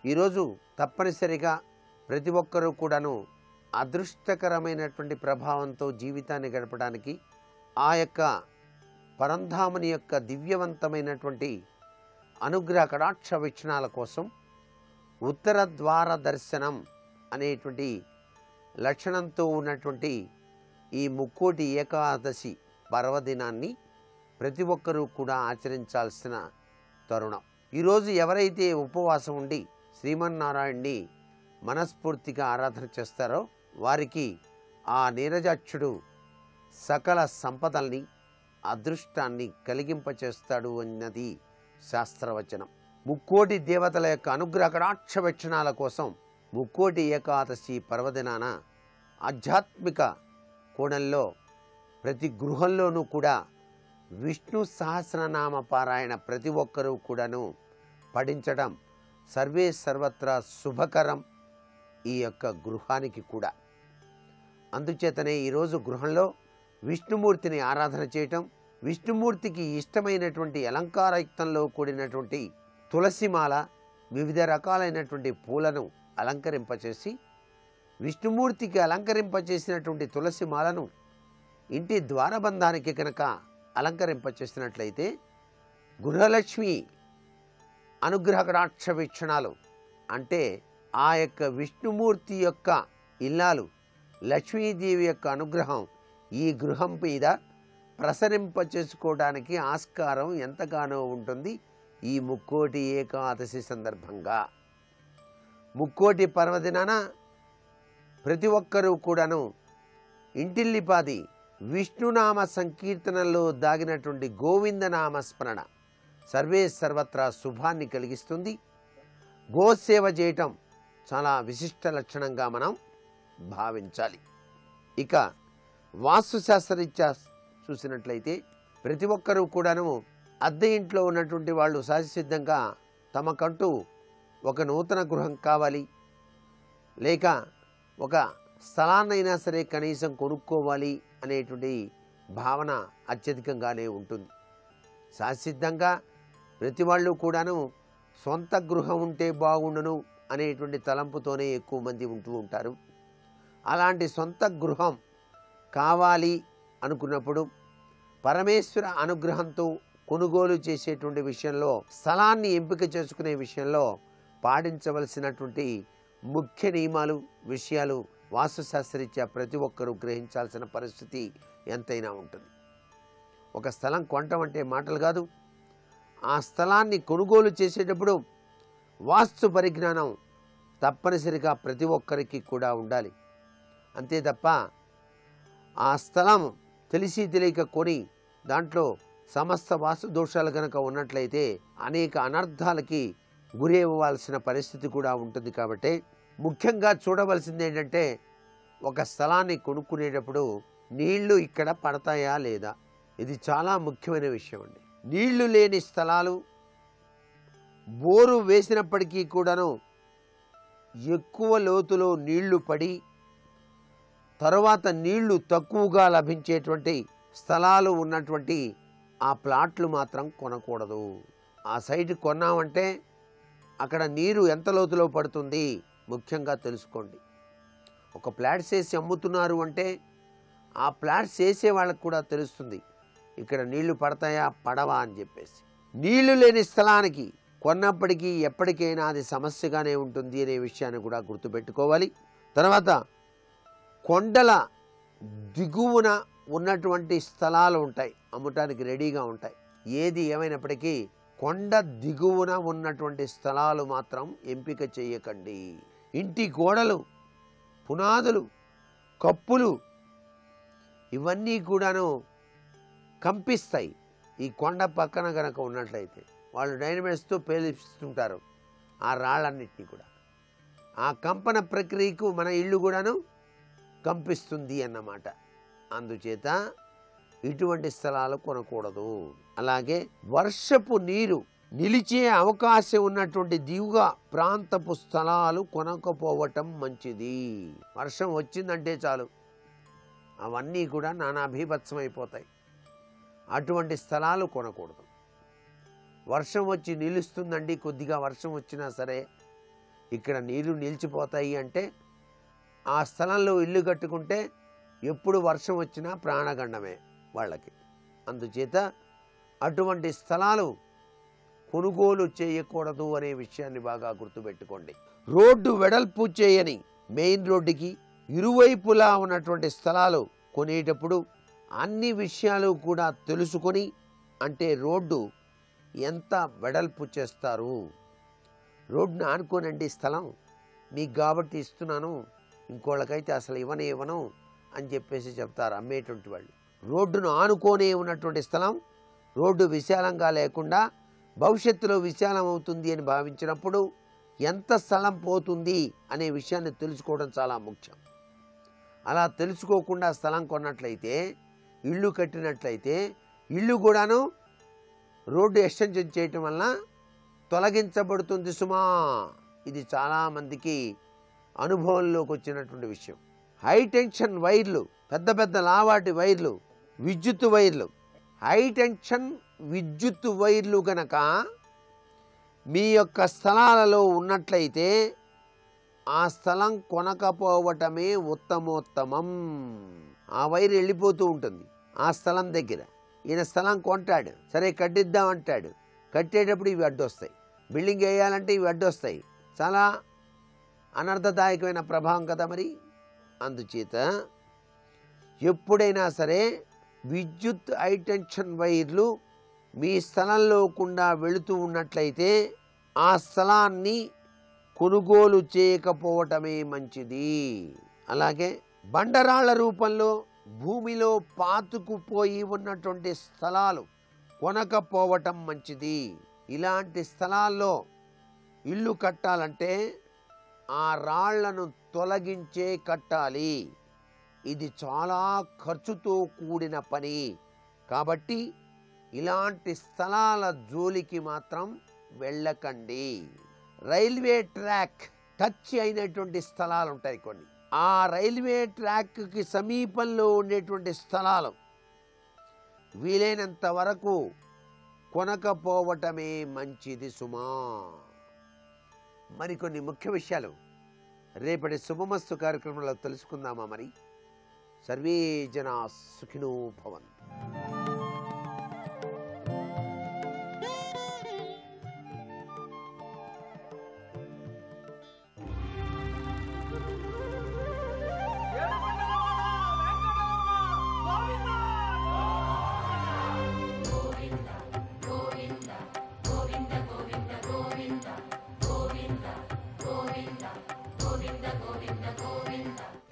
ఈరోజు తప్పనిసరిగా ప్రతి ఒక్కరూ కూడాను అదృష్టకరమైనటువంటి ప్రభావంతో జీవితాన్ని గడపడానికి ఆ యొక్క పరంధాముని యొక్క దివ్యవంతమైనటువంటి అనుగ్రహ కటాక్ష వీక్షణాల కోసం ఉత్తర ద్వార దర్శనం అనేటువంటి లక్షణంతో ఉన్నటువంటి ఈ ముక్కోటి ఏకాదశి పర్వదినాన్ని ప్రతి ఒక్కరూ కూడా ఆచరించాల్సిన తరుణం. ఈరోజు ఎవరైతే ఉపవాసం ఉండి శ్రీమన్నారాయణ్ణి మనస్ఫూర్తిగా ఆరాధన చేస్తారో వారికి ఆ నీరజాక్షుడు సకల సంపదల్ని అదృష్టాన్ని కలిగింపచేస్తాడు అన్నది శాస్త్రవచనం. ముక్కోటి దేవతల యొక్క అనుగ్రహ కటాక్ష వీక్షణాల కోసం ముక్కోటి ఏకాదశి పర్వదినాన ఆధ్యాత్మిక కోణంలో ప్రతి గృహంలోనూ కూడా విష్ణు సహస్రనామ పారాయణ ప్రతి ఒక్కరూ కూడాను పఠించడం సర్వే సర్వత్రా శుభకరం ఈ యొక్క గృహానికి కూడా. అందుచేతనే ఈరోజు గృహంలో విష్ణుమూర్తిని ఆరాధన చేయటం, విష్ణుమూర్తికి ఇష్టమైనటువంటి అలంకారయుక్తంలో కూడినటువంటి తులసిమాల, వివిధ రకాలైనటువంటి పూలను అలంకరింపచేసి విష్ణుమూర్తికి అలంకరింపచేసినటువంటి తులసిమాలను ఇంటి ద్వారబంధానికి కనుక అలంకరింపచేసినట్లయితే గృహలక్ష్మి అనుగ్రహ కటాక్ష వీక్షణాలు అంటే ఆ యొక్క విష్ణుమూర్తి యొక్క ఇల్లాలు లక్ష్మీదేవి యొక్క అనుగ్రహం ఈ గృహం మీద ప్రసరింపచేసుకోవడానికి ఆస్కారం ఎంతగానో ఉంటుంది. ఈ ముక్కోటి ఏకాదశి సందర్భంగా ముక్కోటి పర్వదినాన ప్రతి ఒక్కరూ కూడాను ఇంటిల్లిపాది విష్ణునామ సంకీర్తనలో దాగినటువంటి గోవిందనామ స్మరణ సర్వే సర్వత్రా శుభాన్ని కలిగిస్తుంది. గోసేవ చేయటం చాలా విశిష్ట లక్షణంగా మనం భావించాలి. ఇక వాస్తుశాస్త్రరీత్యా చూసినట్లయితే ప్రతి ఒక్కరూ కూడాను అద్దె ఇంట్లో ఉన్నటువంటి వాళ్ళు సహజసిద్ధంగా తమకంటూ ఒక నూతన గృహం కావాలి, లేక ఒక స్థలాన్నైనా సరే కనీసం కొనుక్కోవాలి అనేటువంటి భావన అత్యధికంగానే ఉంటుంది. సహజసిద్ధంగా ప్రతి వాళ్ళు కూడాను సొంత గృహం ఉంటే బాగుండును అనేటువంటి తలంపుతోనే ఎక్కువ మంది ఉంటూ ఉంటారు. అలాంటి సొంత గృహం కావాలి అనుకున్నప్పుడు పరమేశ్వర అనుగ్రహంతో కొనుగోలు చేసేటువంటి విషయంలో, స్థలాన్ని ఎంపిక చేసుకునే విషయంలో పాటించవలసినటువంటి ముఖ్య నియమాలు, విషయాలు వాస్తుశాస్త్రరీత్యా ప్రతి ఒక్కరూ గ్రహించాల్సిన పరిస్థితి ఎంతైనా ఉంటుంది. ఒక స్థలం కొనటం అంటే మాటలు కాదు. ఆ స్థలాన్ని కొనుగోలు చేసేటప్పుడు వాస్తు పరిజ్ఞానం తప్పనిసరిగా ప్రతి ఒక్కరికి కూడా ఉండాలి. అంతే తప్ప ఆ స్థలం తెలిసి తెలియక కొని దాంట్లో సమస్త వాస్తు దోషాలు కనుక ఉన్నట్లయితే అనేక అనర్థాలకి గురి అవ్వాల్సిన పరిస్థితి కూడా ఉంటుంది. కాబట్టి ముఖ్యంగా చూడవలసింది ఏంటంటే ఒక స్థలాన్ని కొనుక్కునేటప్పుడు నీళ్లు ఇక్కడ పడతాయా లేదా, ఇది చాలా ముఖ్యమైన విషయం అండి. నీళ్లు లేని స్థలాలు, బోరు వేసినప్పటికీ కూడాను ఎక్కువ లోతులో నీళ్లు పడి తరువాత నీళ్లు తక్కువగా లభించేటువంటి స్థలాలు ఉన్నటువంటి ఆ ప్లాట్లు మాత్రం కొనకూడదు. ఆ సైట్ కొన్నామంటే అక్కడ నీరు ఎంత లోతులో పడుతుంది ముఖ్యంగా తెలుసుకోండి. ఒక ఫ్లాట్స్ వేసి అమ్ముతున్నారు అంటే ఆ ఫ్లాట్స్ వేసే వాళ్ళకు కూడా తెలుస్తుంది ఇక్కడ నీళ్లు పడతాయా పడవా అని చెప్పేసి. నీళ్లు లేని స్థలానికి కొన్నప్పటికీ ఎప్పటికైనా అది సమస్యగానే ఉంటుంది అనే విషయాన్ని కూడా గుర్తుపెట్టుకోవాలి. తర్వాత కొండల దిగువన ఉన్నటువంటి స్థలాలు ఉంటాయి, అమ్మటానికి రెడీగా ఉంటాయి. ఏది ఏమైనప్పటికీ కొండ దిగువన ఉన్నటువంటి స్థలాలు మాత్రం ఎంపిక చేయకండి. ఇంటి గోడలు, పునాదులు, కప్పులు ఇవన్నీ కూడాను కంపిస్తాయి ఈ కొండ పక్కన కనుక ఉన్నట్లయితే. వాళ్ళు డైనమైట్స్తో పేలిస్తుంటారు ఆ రాళ్ళన్నింటినీ కూడా. ఆ కంపన ప్రక్రియకు మన ఇల్లు కూడాను కంపిస్తుంది అన్నమాట. అందుచేత ఇటువంటి స్థలాలు కొనకూడదు. అలాగే వర్షపు నీరు నిలిచే అవకాశం ఉన్నటువంటి దిగువ ప్రాంతపు స్థలాలు కొనకపోవటం మంచిది. వర్షం వచ్చిందంటే చాలు అవన్నీ కూడా నానాభీభత్సమైపోతాయి. అటువంటి స్థలాలు కొనకూడదు. వర్షం వచ్చి నిలుస్తుందండి, కొద్దిగా వర్షం వచ్చినా సరే ఇక్కడ నీళ్లు నిలిచిపోతాయి అంటే ఆ స్థలంలో ఇల్లు కట్టుకుంటే ఎప్పుడు వర్షం వచ్చినా ప్రాణగండమే వాళ్ళకి. అందుచేత అటువంటి స్థలాలు కొనుగోలు చేయకూడదు అనే విషయాన్ని బాగా గుర్తుపెట్టుకోండి. రోడ్డు వెడల్పు చేయని మెయిన్ రోడ్డుకి ఇరువైపులా ఉన్నటువంటి స్థలాలు కొనేటప్పుడు అన్ని విషయాలు కూడా తెలుసుకొని, అంటే రోడ్డు ఎంత వెడల్పు చేస్తారు, రోడ్డును ఆనుకోనండి స్థలం మీకు కాబట్టి ఇస్తున్నాను, ఇంకోళ్ళకైతే అసలు ఇవ్వను అని చెప్పేసి చెప్తారు అమ్మేటువంటి వాళ్ళు. రోడ్డును ఆనుకోనే ఉన్నటువంటి స్థలం రోడ్డు విశాలంగా లేకుండా భవిష్యత్తులో విశాలం అవుతుంది అని భావించినప్పుడు ఎంత స్థలం పోతుంది అనే విషయాన్ని తెలుసుకోవడం చాలా ముఖ్యం. అలా తెలుసుకోకుండా స్థలం కొన్నట్లయితే, ఇల్లు కట్టినట్లయితే ఇల్లు కూడాను రోడ్డు ఎక్స్టెన్షన్ చేయటం వల్ల తొలగించబడుతుంది సుమా. ఇది చాలామందికి అనుభవంలోకి వచ్చినటువంటి విషయం. హై టెన్షన్ వైర్లు, పెద్ద పెద్ద లావాటి వైర్లు, విద్యుత్ వైర్లు, హై టెన్షన్ విద్యుత్ వైర్లు గనక మీ యొక్క స్థలాలలో ఉన్నట్లయితే ఆ స్థలం కొనకపోవటమే ఉత్తమోత్తమం. ఆ వైర్ వెళ్ళిపోతూ ఉంటుంది ఆ స్థలం దగ్గర. ఈయన స్థలం కొంటాడు, సరే కట్టిద్దామంటాడు, కట్టేటప్పుడు ఇవి అడ్డొస్తాయి. బిల్డింగ్ వేయాలంటే ఇవి అడ్డొస్తాయి. చాలా అనర్థదాయకమైన ప్రభావం కదా మరి. అందుచేత ఎప్పుడైనా సరే విద్యుత్ హై టెన్షన్ వైర్లు మీ స్థలంలో గుండా వెళుతూ ఉన్నట్లయితే ఆ స్థలాన్ని కొనుగోలు చేయకపోవటమే మంచిది. అలాగే బండరాళ్ల రూపంలో భూమిలో పాతుకుపోయి ఉన్నటువంటి స్థలాలు కొనకపోవటం మంచిది. ఇలాంటి స్థలాల్లో ఇల్లు కట్టాలంటే ఆ రాళ్లను తొలగించే కట్టాలి. ఇది చాలా ఖర్చుతో కూడిన పని. కాబట్టి ఇలాంటి స్థలాల జోలికి మాత్రం వెళ్ళకండి. రైల్వే ట్రాక్ టచ్ అయినటువంటి స్థలాలు ఉంటాయి కొన్ని. ఆ రైల్వే ట్రాక్కి సమీపంలో ఉండేటువంటి స్థలాలు వీలైనంత వరకు కొనకపోవటమే మంచిది సుమా. మరికొన్ని ముఖ్య విషయాలు రేపటి శుభమస్తు కార్యక్రమంలో తెలుసుకుందామా మరి. సర్వే జనా సుఖినో భవంతు.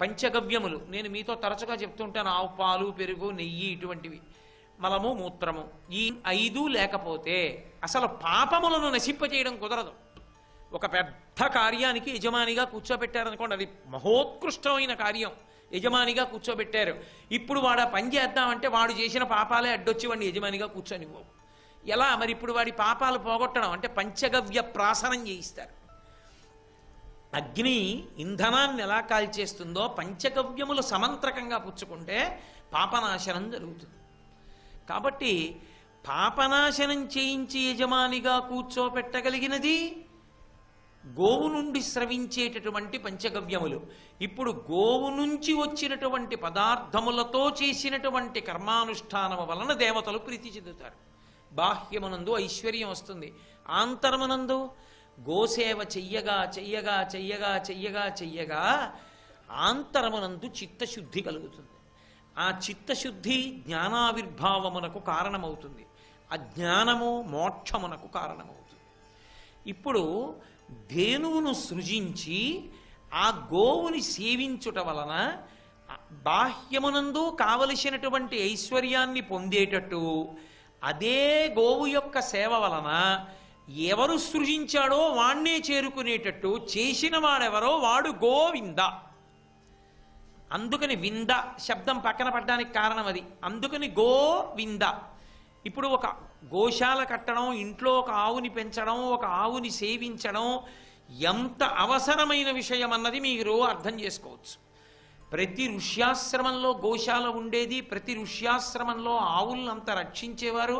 పంచగవ్యములు నేను మీతో తరచుగా చెప్తుంటాను. ఆవు పాలు, పెరుగు, నెయ్యి, ఇటువంటివి, మలము, మూత్రము, ఈ 5 లేకపోతే అసలు పాపములను నశింపచేయడం కుదరదు. ఒక పెద్ద కార్యానికి యజమానిగా కూర్చోబెట్టారనుకోండి, అది మహోత్కృష్టమైన కార్యం, యజమానిగా కూర్చోబెట్టారు. ఇప్పుడు వాడు పని చేద్దామంటే వాడు చేసిన పాపాలే అడ్డొచ్చి వాడిని యజమానిగా కూర్చొనివ్వవు. ఎలా మరి ఇప్పుడు వాడి పాపాలు పోగొట్టడం అంటే పంచగవ్య ప్రాసనం చేయిస్తారు. అగ్ని ఇంధనాన్ని ఎలా కాల్చేస్తుందో పంచగవ్యములు సమంత్రకంగా పుచ్చుకుంటే పాపనాశనం జరుగుతుంది. కాబట్టి పాపనాశనం చేయించి యజమానిగా కూర్చోపెట్టగలిగినది గోవు నుండి స్రవించేటటువంటి పంచగవ్యములు. ఇప్పుడు గోవు నుంచి వచ్చినటువంటి పదార్థములతో చేసినటువంటి కర్మానుష్ఠానము వలన దేవతలు ప్రీతి చెందుతారు. బాహ్యమునందు ఐశ్వర్యం వస్తుంది, ఆంతరమునందు గోసేవ చెయ్యగా చెయ్యగా చెయ్యగా చెయ్యగా చెయ్యగా ఆంతరమునందు చిత్తశుద్ధి కలుగుతుంది. ఆ చిత్తశుద్ధి జ్ఞానావిర్భావమునకు కారణమవుతుంది. అజ్ఞానము మోక్షమునకు కారణమవుతుంది. ఇప్పుడు ధేనువును సృజించి ఆ గోవుని సేవించుట వలన బాహ్యమునందు కావలసినటువంటి ఐశ్వర్యాన్ని పొందేటట్టు, అదే గోవు యొక్క సేవ వలన ఎవరు సృజించాడో వాణ్ణే చేరుకునేటట్టు చేసిన వాడెవరో వాడు గోవింద. అందుకని వింద శబ్దం పక్కన పడ్డానికి కారణం అది. అందుకని గోవింద. ఇప్పుడు ఒక గోశాల కట్టడం, ఇంట్లో ఒక ఆవుని పెంచడం, ఒక ఆవుని సేవించడం ఎంత అవసరమైన విషయం అన్నది మీరు అర్థం చేసుకోవచ్చు. ప్రతి ఋష్యాశ్రమంలో గోశాల ఉండేది, ప్రతి ఋష్యాశ్రమంలో ఆవులంత రక్షించేవారు.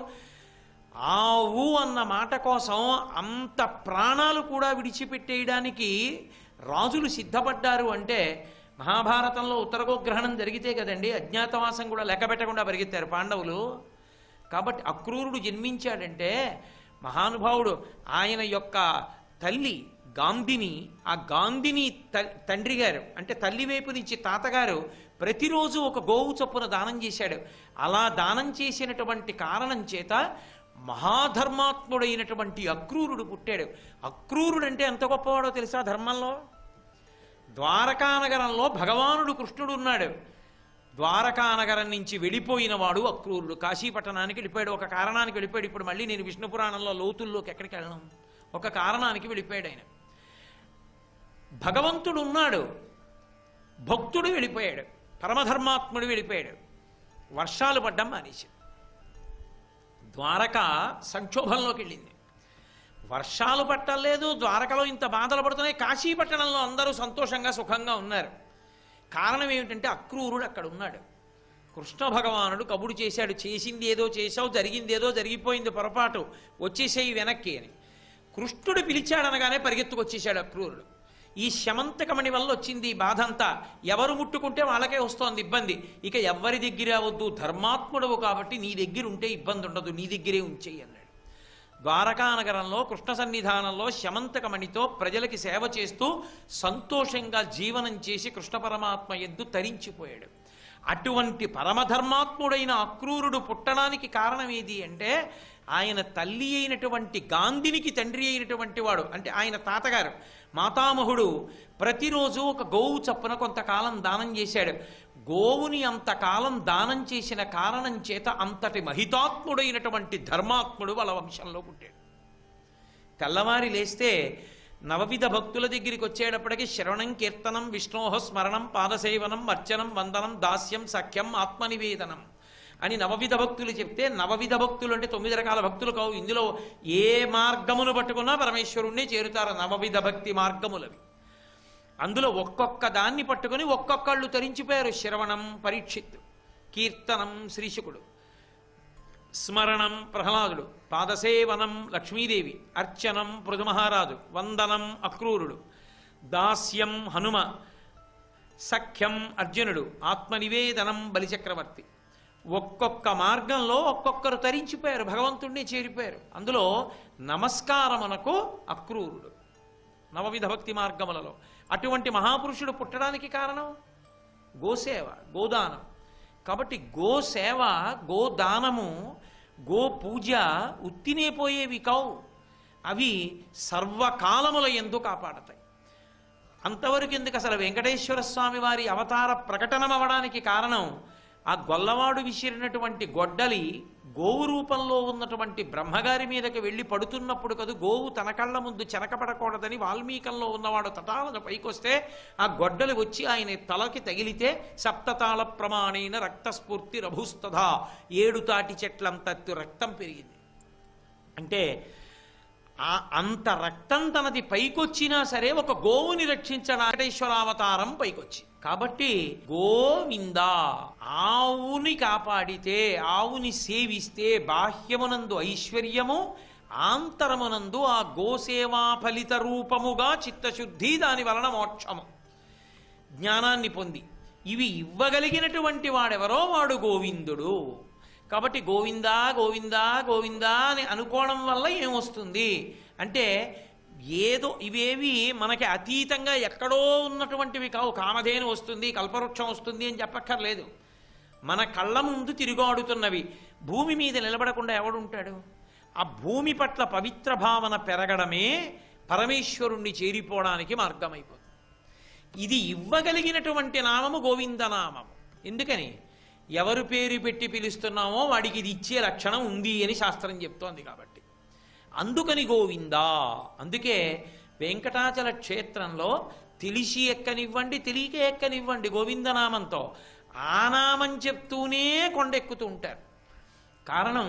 ఆవు అన్న మాట కోసం అంత ప్రాణాలు కూడా విడిచిపెట్టేయడానికి రాజులు సిద్ధపడ్డారు అంటే మహాభారతంలో ఉత్తరగోగ్రహణం జరిగితే కదండి అజ్ఞాతవాసం కూడా లెక్క పెట్టకుండా పరిగెత్తారు పాండవులు. కాబట్టి అక్రూరుడు జన్మించాడంటే మహానుభావుడు ఆయన యొక్క తల్లి గాంధిని, ఆ గాంధిని తండ్రి గారు అంటే తల్లి వైపు నుంచి తాతగారు ప్రతిరోజు ఒక గోవు చొప్పున దానం చేశాడు. అలా దానం చేసినటువంటి కారణం చేత మహాధర్మాత్ముడైనటువంటి అక్రూరుడు పుట్టాడు. అక్రూరుడు అంటే ఎంత గొప్పవాడో తెలుసా ధర్మంలో? ద్వారకానగరంలో భగవానుడు కృష్ణుడు ఉన్నాడు. ద్వారకానగరం నుంచి వెళ్ళిపోయిన వాడు అక్రూరుడు. కాశీపట్టణానికి వెళ్ళిపోయాడు, ఒక కారణానికి వెళ్ళిపోయాడు. ఇప్పుడు మళ్ళీ నేను విష్ణు పురాణంలో లోతుల్లోకి ఎక్కడికి వెళ్ళను, ఒక కారణానికి వెళ్ళిపోయాడు ఆయన. భగవంతుడు ఉన్నాడు, భక్తుడు వెళ్ళిపోయాడు, పరమధర్మాత్ముడు వెళ్ళిపోయాడు. వర్షాలు పడ్డం మానేశాడు. ద్వారక సంక్షోభంలోకి వెళ్ళింది. వర్షాలు పట్టలేదు, ద్వారకలో ఇంత బాధలు పడుతున్నాయి. కాశీపట్టణంలో అందరూ సంతోషంగా సుఖంగా ఉన్నారు. కారణం ఏమిటంటే అక్రూరుడు అక్కడ ఉన్నాడు. కృష్ణ భగవానుడు కబుడు చేశాడు, చేసింది ఏదో చేశావు, జరిగింది ఏదో జరిగిపోయింది, పొరపాటు, వచ్చేసేయి వెనక్కి అని. కృష్ణుడు పిలిచాడనగానే పరిగెత్తుకొచ్చేశాడు అక్రూరుడు. ఈ శమంతకమణి వల్ల వచ్చింది ఈ బాధ అంతా. ఎవరు ముట్టుకుంటే వాళ్ళకే వస్తోంది ఇబ్బంది. ఇక ఎవరి దగ్గర వద్దు, ధర్మాత్ముడవు కాబట్టి నీ దగ్గర ఉంటే ఇబ్బంది ఉండదు, నీ దగ్గరే ఉంచేయి అన్నాడు. ద్వారకానగరంలో కృష్ణ సన్నిధానంలో శమంతకమణితో ప్రజలకి సేవ చేస్తూ సంతోషంగా జీవనం చేసి కృష్ణ పరమాత్మ యందు తరించిపోయాడు. అటువంటి పరమధర్మాత్ముడైన అక్రూరుడు పుట్టడానికి కారణం ఏది అంటే ఆయన తల్లి అయినటువంటి గాంధినికి తండ్రి అయినటువంటి వాడు అంటే ఆయన తాతగారు మాతామహుడు ప్రతిరోజు ఒక గోవు చప్పున కొంతకాలం దానం చేశాడు. గోవుని అంతకాలం దానం చేసిన కారణం చేత అంతటి మహితాత్ముడైనటువంటి ధర్మాత్ముడు వాళ్ళ వంశంలో పుట్టాడు. తెల్లవారి లేస్తే నవవిధ భక్తుల దగ్గరికి వచ్చేటప్పటికి శ్రవణం, కీర్తనం, విష్ణోహ స్మరణం, పాదసేవనం, అర్చనం, వందనం, దాస్యం, సఖ్యం, ఆత్మనివేదనం అని నవవిధ భక్తులు చెప్తే, నవవిధ భక్తులు అంటే 9 రకాల భక్తులు కావు. ఇందులో ఏ మార్గమును పట్టుకున్నా పరమేశ్వరుణ్ణి చేరుతారు. నవవిధ భక్తి మార్గములవి. అందులో ఒక్కొక్క దాన్ని పట్టుకుని ఒక్కొక్కళ్ళు తరించిపోయారు. శ్రవణం పరీక్షిత్తు, కీర్తనం శ్రీశుకుడు, స్మరణం ప్రహ్లాదుడు, పాదసేవనం లక్ష్మీదేవి, అర్చనం పృథుమహారాజు, వందనం అక్రూరుడు, దాస్యం హనుమ, సఖ్యం అర్జునుడు, ఆత్మనివేదనం బలిచక్రవర్తి. ఒక్కొక్క మార్గంలో ఒక్కొక్కరు తరించిపోయారు, భగవంతుణ్ణి చేరిపోయారు. అందులో నమస్కారమునకు అక్రూరుడు నవవిధ భక్తి మార్గములలో. అటువంటి మహాపురుషుడు పుట్టడానికి కారణం గోసేవ, గోదానం. కాబట్టి గోసేవ, గోదానము, గో పూజ ఉత్తినే పోయేవి కావు. అవి సర్వకాలముల యందు కాపాడతాయి. అంతవరకు ఎందుకు అసలు వెంకటేశ్వర స్వామి వారి అవతార ప్రకటనమవడానికి కారణం ఆ గొల్లవాడు విసిరినటువంటి గొడ్డలి గోవు రూపంలో ఉన్నటువంటి బ్రహ్మగారి మీదకి వెళ్ళి పడుతున్నప్పుడు కదా గోవు తన కళ్ళ ముందు చెనకపడకూడదని వాల్మీకంలో ఉన్నవాడు తటాలను పైకొస్తే ఆ గొడ్డలి వచ్చి ఆయన తలకి తగిలితే సప్తతాళ ప్రమాణైన రక్తస్ఫూర్తి రభుస్తథా 7 తాటి చెట్లంతత్తు రక్తం పెరిగింది. అంటే అంత రక్తం తనది పైకొచ్చినా సరే ఒక గోవుని రక్షించడానికి వెంకటేశ్వరావతారం పైకొచ్చి. కాబట్టి గోవింద, ఆవుని కాపాడితే, ఆవుని సేవిస్తే బాహ్యమునందు ఐశ్వర్యము, ఆంతరమునందు ఆ గోసేవా ఫలిత రూపముగా చిత్తశుద్ధి, దాని వలన మోక్షము, జ్ఞానాన్ని పొంది ఇవి ఇవ్వగలిగినటువంటి వాడెవరో వాడు గోవిందుడు. కాబట్టి గోవిందా గోవిందా గోవిందా అని అనుకోవడం వల్ల ఏమొస్తుంది అంటే ఏదో ఇవేవి మనకి అతీతంగా ఎక్కడో ఉన్నటువంటివి కావు. కామధేను వస్తుంది, కల్పవృక్షం వస్తుంది అని చెప్పక్కర్లేదు. మన కళ్ళ ముందు తిరుగాడుతున్నవి. భూమి మీద నిలబడకుండా ఎవడుంటాడు? ఆ భూమి పట్ల పవిత్ర భావన పెరగడమే పరమేశ్వరుణ్ణి చేరిపోవడానికి మార్గమైపోతుంది. ఇది ఇవ్వగలిగినటువంటి నామము గోవిందనామము. ఎందుకని? ఎవరు పేరు పెట్టి పిలుస్తున్నామో వాడికి ఇది ఇచ్చే లక్షణం ఉంది అని శాస్త్రం చెప్తోంది. కాబట్టి అందుకని గోవిందా. అందుకే వెంకటాచల క్షేత్రంలో తెలిసి ఎక్కనివ్వండి, తెలియక ఎక్కనివ్వండి గోవిందనామంతో ఆ నామం చెప్తూనే కొండెక్కుతూ ఉంటారు. కారణం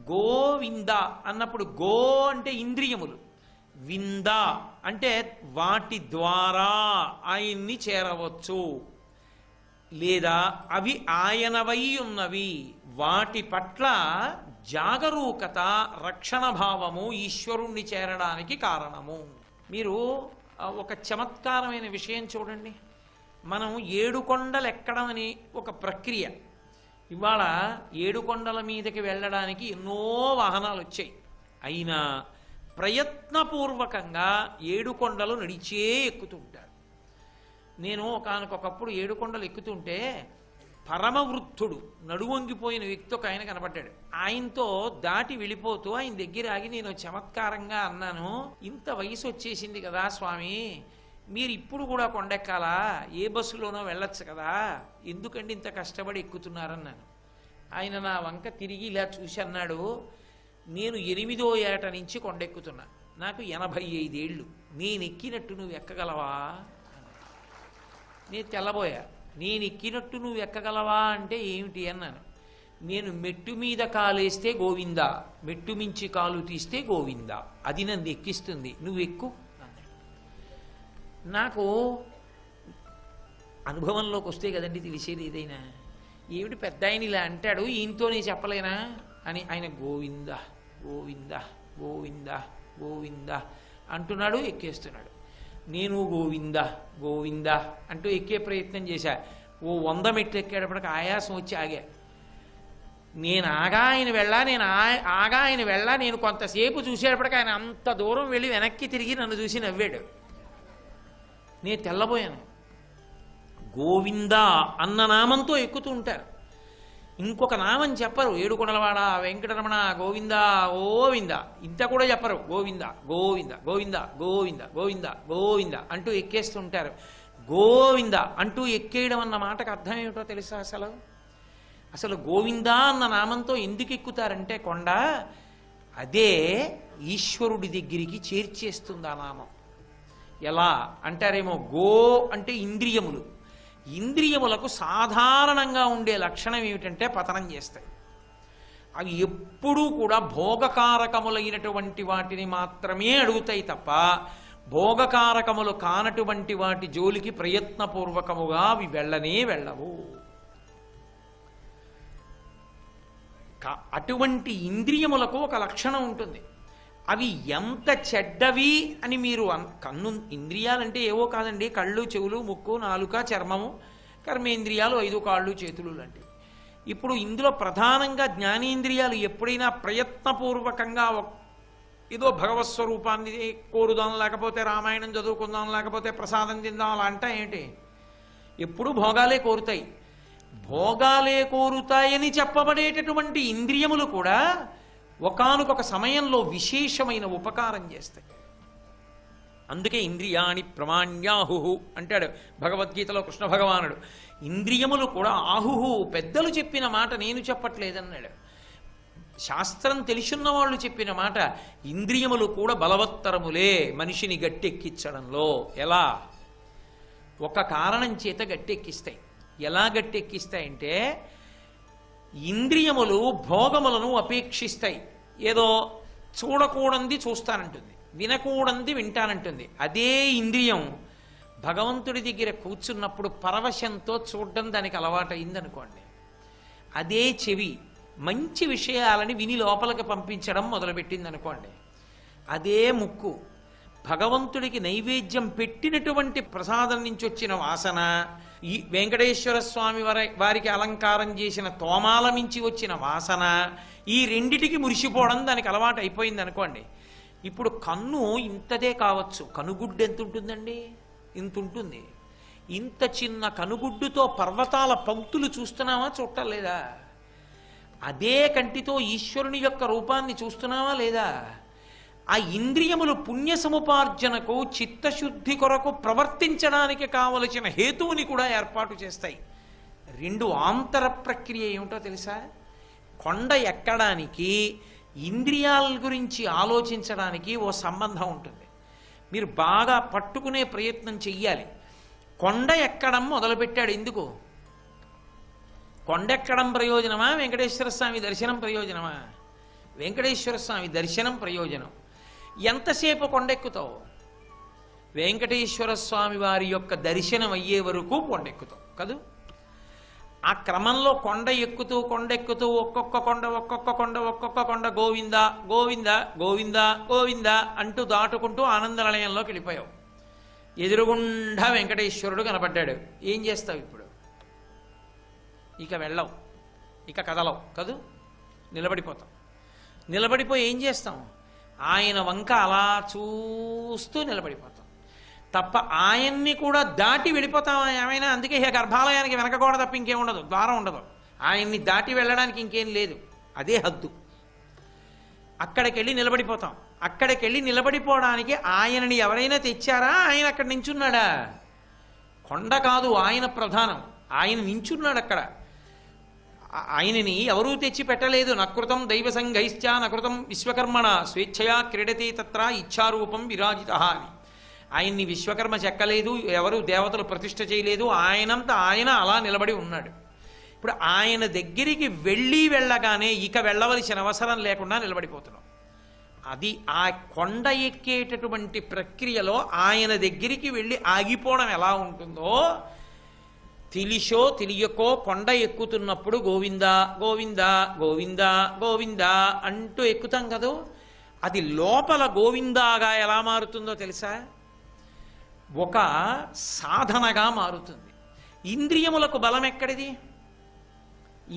గోవింద అన్నప్పుడు గో అంటే ఇంద్రియములు, వింద అంటే వాటి ద్వారా ఆయన్ని చేరవచ్చు, లేదా అవి ఆయనవై ఉన్నవి, వాటి పట్ల జాగరూకత, రక్షణ భావము ఈశ్వరుణ్ణి చేరడానికి కారణము. మీరు ఒక చమత్కారమైన విషయం చూడండి. మనం ఏడుకొండలు ఎక్కడం అని ఒక ప్రక్రియ. ఇవాళ ఏడుకొండల మీదకి వెళ్ళడానికి ఎన్నో వాహనాలు వచ్చాయి. అయినా ప్రయత్నపూర్వకంగా ఏడుకొండలు నడిచే ఎక్కుతుంటారు. నేను ఒకానొకప్పుడు ఏడుకొండలు ఎక్కుతుంటే పరమవృద్ధుడు నడువంగిపోయిన వ్యక్తి ఒక ఆయన కనబడ్డాడు. ఆయనతో దాటి వెళ్ళిపోతూ ఆయన దగ్గర ఆగి నేను చమత్కారంగా అన్నాను, ఇంత వయసు వచ్చేసింది కదా స్వామి, మీరు ఇప్పుడు కూడా కొండెక్కాలా, ఏ బస్సులోనో వెళ్ళొచ్చు కదా, ఎందుకండి ఇంత కష్టపడి ఎక్కుతున్నారన్నాను. ఆయన నా వంక తిరిగి ఇలా చూసి అన్నాడు, నేను 8వ ఏట నుంచి కొండెక్కుతున్నా, నాకు 85 ఏళ్ళు, నేను ఎక్కినట్టు నువ్వు ఎక్కగలవా? నేను తెల్లబోయా. నేను ఎక్కినట్టు నువ్వు ఎక్కగలవా అంటే ఏమిటి అన్నాను. నేను మెట్టు మీద కాలేస్తే గోవిందా, మెట్టు మించి కాలు తీస్తే గోవిందా, అది నన్ను ఎక్కిస్తుంది, నువ్వు ఎక్కు అన్నాడు. నాకు అనుభవంలోకి వస్తే కదండి తెలిసేది ఏదైనా. ఏమిటి పెద్ద ఆయన ఇలా అంటాడు, ఈయనతోనే చెప్పలేనా అని ఆయన గోవింద గోవింద గోవింద గోవింద అంటున్నాడు, ఎక్కేస్తున్నాడు. నేను గోవింద గోవింద అంటూ ఎక్కే ప్రయత్నం చేశా. ఓ 100 మెట్లు ఎక్కేటప్పటికి ఆయాసం వచ్చి ఆగా. నేను ఆగా ఆయన వెళ్ళా నేను కొంతసేపు చూసేటప్పటికి ఆయన అంత దూరం వెళ్ళి వెనక్కి తిరిగి నన్ను చూసి నవ్వాడు. నేను తెల్లబోయాను. గోవింద అన్న నామంతో ఎక్కుతూ ఉంటారు, ఇంకొక నామం చెప్పరు. ఏడుకొండలవాడ, వెంకటరమణ, గోవింద గోవింద ఇంత కూడా చెప్పరు. గోవింద గోవింద గోవింద గోవింద గోవింద గోవింద అంటూ ఎక్కేస్తుంటారు. గోవింద అంటూ ఎక్కేయడం అన్న మాటకు అర్థం ఏమిటో తెలుసా? అసలు గోవింద అన్న నామంతో ఎందుకు ఎక్కుతారంటే కొండ అదే ఈశ్వరుడి దగ్గరికి చేర్చేస్తుంది ఆ నామం. ఎలా అంటారేమో, గో అంటే ఇంద్రియములు, ఇంద్రియములకు సాధారణంగా ఉండే లక్షణం ఏమిటంటే పతనం చేస్తాయి. అవి ఎప్పుడూ కూడా భోగకారకములైనటువంటి వాటిని మాత్రమే అడుగుతాయి తప్ప భోగకారకములు కానటువంటి వాటి జోలికి ప్రయత్నపూర్వకముగా అవి వెళ్ళవు. అటువంటి ఇంద్రియములకు ఒక లక్షణం ఉంటుంది. అవి ఎంత చెడ్డవి అని మీరు కన్ను ఇంద్రియాలంటే ఏవో కాదండి, కళ్ళు, చెవులు, ముక్కు, నాలుక, చర్మము, కర్మేంద్రియాలు, 5 కాళ్ళు, చేతులు లాంటివి. ఇప్పుడు ఇందులో ప్రధానంగా జ్ఞానేంద్రియాలు ఎప్పుడైనా ప్రయత్నపూర్వకంగా ఏదో భగవత్ స్వరూపాన్ని కోరుదాం, లేకపోతే రామాయణం చదువుకుందాం, లేకపోతే ప్రసాదం తిందాం అలా అంటా ఏంటి? ఎప్పుడు భోగాలే కోరుతాయి. భోగాలే కోరుతాయని చెప్పబడేటటువంటి ఇంద్రియములు కూడా ఒకానొక సమయంలో విశేషమైన ఉపకారం చేస్తాయి. అందుకే ఇంద్రియాణి ప్రమాణ్యాహు అంటాడు భగవద్గీతలో కృష్ణ భగవానుడు. ఇంద్రియములు కూడా ఆహుహు, పెద్దలు చెప్పిన మాట నేను చెప్పట్లేదన్నాడు. శాస్త్రం తెలిసిన వాళ్ళు చెప్పిన మాట. ఇంద్రియములు కూడా బలవత్తరములే మనిషిని గట్టెక్కించడంలో. ఎలా? ఒక కారణం చేత గట్టెక్కిస్తాయి. ఎలా గట్టెక్కిస్తాయంటే, ఇంద్రియములు భోగములను అపేక్షిస్తాయి. ఏదో చూడకూడంది చూస్తానంటుంది, వినకూడంది వింటానంటుంది. అదే ఇంద్రియం భగవంతుడి దగ్గర కూర్చున్నప్పుడు పరవశంతో చూడడం దానికి అలవాటైందనుకోండి. అదే చెవి మంచి విషయాలని విని లోపలికి పంపించడం మొదలుపెట్టింది అనుకోండి. అదే ముక్కు భగవంతుడికి నైవేద్యం పెట్టినటువంటి ప్రసాదం నుంచి వచ్చిన వాసన, ఈ వెంకటేశ్వర స్వామి వారికి అలంకారం చేసిన తోమాల నుంచి వచ్చిన వాసన, ఈ రెండిటికి మురిసిపోవడం దానికి అలవాటు అయిపోయింది అనుకోండి. ఇప్పుడు కన్ను ఇంతదే కావచ్చు, కనుగుడ్డు ఎంత ఉంటుందండి? ఇంత ఉంటుంది. ఇంత చిన్న కనుగుడ్డుతో పర్వతాల పంక్తులు చూస్తున్నావా, చూడలేదా? అదే కంటితో ఈశ్వరుని యొక్క రూపాన్ని చూస్తున్నావా లేదా? ఆ ఇంద్రియములు పుణ్య సముపార్జనకు, చిత్తశుద్ధి కొరకు ప్రవర్తించడానికి కావలసిన హేతువుని కూడా ఏర్పాటు చేస్తాయి. 2 ఆంతర ప్రక్రియ ఏమిటో తెలుసా? కొండ ఎక్కడానికి ఇంద్రియాల గురించి ఆలోచించడానికి ఓ సంబంధం ఉంటుంది. మీరు బాగా పట్టుకునే ప్రయత్నం చెయ్యాలి. కొండ ఎక్కడం మొదలుపెట్టాడు ఎందుకు? కొండెక్కడం ప్రయోజనమా, వెంకటేశ్వర స్వామి దర్శనం ప్రయోజనమా? వెంకటేశ్వర స్వామి దర్శనం ప్రయోజనం. ఎంతసేపు కొండెక్కుతావు? వెంకటేశ్వర స్వామి వారి యొక్క దర్శనం అయ్యే వరకు కొండెక్కుతావు కదూ. ఆ క్రమంలో కొండెక్కుతూ ఒక్కొక్క కొండ గోవింద గోవింద గోవింద గోవింద అంటూ దాటుకుంటూ ఆనందనిలయంలోకి వెళ్ళిపోయావు. ఎదురుగుండా వెంకటేశ్వరుడు కనపడ్డాడు. ఏం చేస్తావు ఇప్పుడు? ఇక వెళ్ళవు, ఇక కదలవు కదూ, నిలబడిపోతాం. నిలబడిపోయి ఏం చేస్తాం? ఆయన వంక అలా చూస్తూ నిలబడిపోతాం తప్ప ఆయన్ని కూడా దాటి వెళ్ళిపోతాం ఏమైనా. అందుకే ఇక గర్భాలయానికి వెనకగోడ తప్ప ఇంకేం ఉండదు, ద్వారం ఉండదు. ఆయన్ని దాటి వెళ్ళడానికి ఇంకేం లేదు, అదే హద్దు. అక్కడికి వెళ్ళి నిలబడిపోతాం. అక్కడికి వెళ్ళి నిలబడిపోవడానికి ఆయనని ఎవరైనా తెచ్చారా? ఆయన అక్కడ నించున్నాడా? కొండ కాదు, ఆయన ప్రధానం. ఆయన నించున్నాడు అక్కడ. ఆయనని ఎవరూ తెచ్చి పెట్టలేదు. నకృతం దైవ సంఘైశ్చ నకృతం విశ్వకర్మణ స్వేచ్ఛయా క్రీడతే తత్ర ఇచ్ఛారూపం విరాజిత అని. ఆయన్ని విశ్వకర్మ చెక్కలేదు, ఎవరు దేవతలు ప్రతిష్ఠ చేయలేదు. ఆయనంతా ఆయన అలా నిలబడి ఉన్నాడు. ఇప్పుడు ఆయన దగ్గరికి వెళ్ళగానే ఇక వెళ్ళవలసిన అవసరం లేకుండా నిలబడిపోతున్నాం. అది ఆ కొండ ఎక్కేటటువంటి ప్రక్రియలో ఆయన దగ్గరికి వెళ్ళి ఆగిపోవడం ఎలా ఉంటుందో, తెలిసో తెలియకో కొండ ఎక్కుతున్నప్పుడు గోవింద గోవింద గోవింద గోవింద అంటూ ఎక్కుతాం కదూ. అది లోపల గోవిందాగా ఎలా మారుతుందో తెలుసా? ఒక సాధనగా మారుతుంది. ఇంద్రియములకు బలం ఎక్కడిది?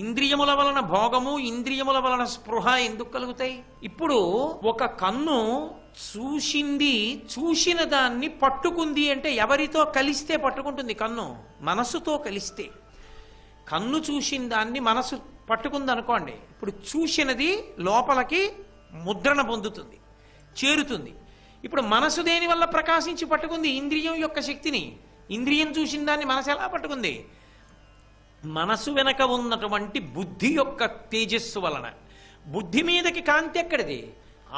ఇంద్రియముల వలన భోగము, ఇంద్రియముల వలన స్పృహ ఎందుకు కలుగుతాయి? ఇప్పుడు ఒక కన్ను చూసిన దాన్ని పట్టుకుంది అంటే ఎవరితో కలిస్తే పట్టుకుంటుంది? కన్ను మనసుతో కలిస్తే. కన్ను చూసిన దాన్ని మనసు పట్టుకుంది అనుకోండి, ఇప్పుడు చూసినది లోపలికి ముద్రణ పొందుతుంది, చేరుతుంది. ఇప్పుడు మనసు దేని వల్ల ప్రకాశించి పట్టుకుంది? ఇంద్రియం యొక్క శక్తిని. ఇంద్రియం చూసిన దాన్ని మనసు ఎలా పట్టుకుంది? మనసు వెనక ఉన్నటువంటి బుద్ధి యొక్క తేజస్సు వలన. బుద్ధి మీదకి కాంతి ఎక్కడిది?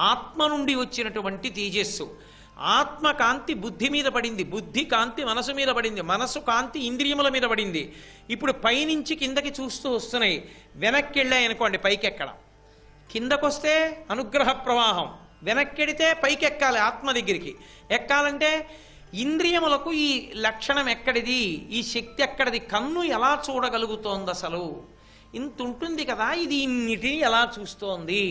ఆత్మ నుండి వచ్చినటువంటి తేజస్సు. ఆత్మ కాంతి బుద్ధి మీద పడింది, బుద్ధి కాంతి మనసు మీద పడింది, మనసు కాంతి ఇంద్రియముల మీద పడింది. ఇప్పుడు పైనుంచి కిందకి చూస్తూ వస్తున్నాయి. వెనక్కి వెళ్ళాయనుకోండి పైకెక్కడం, కిందకొస్తే అనుగ్రహ ప్రవాహం, వెనక్కెడితే పైకెక్కాలి ఆత్మ దగ్గరికి. ఎక్కాలంటే ఇంద్రియములకు ఈ లక్షణం ఎక్కడిది? ఈ శక్తి ఎక్కడిది? కన్ను ఎలా చూడగలుగుతోంది అసలు? ఇంత ఉంటుంది కదా, ఇది ఇన్నిటిని ఎలా చూస్తోంది?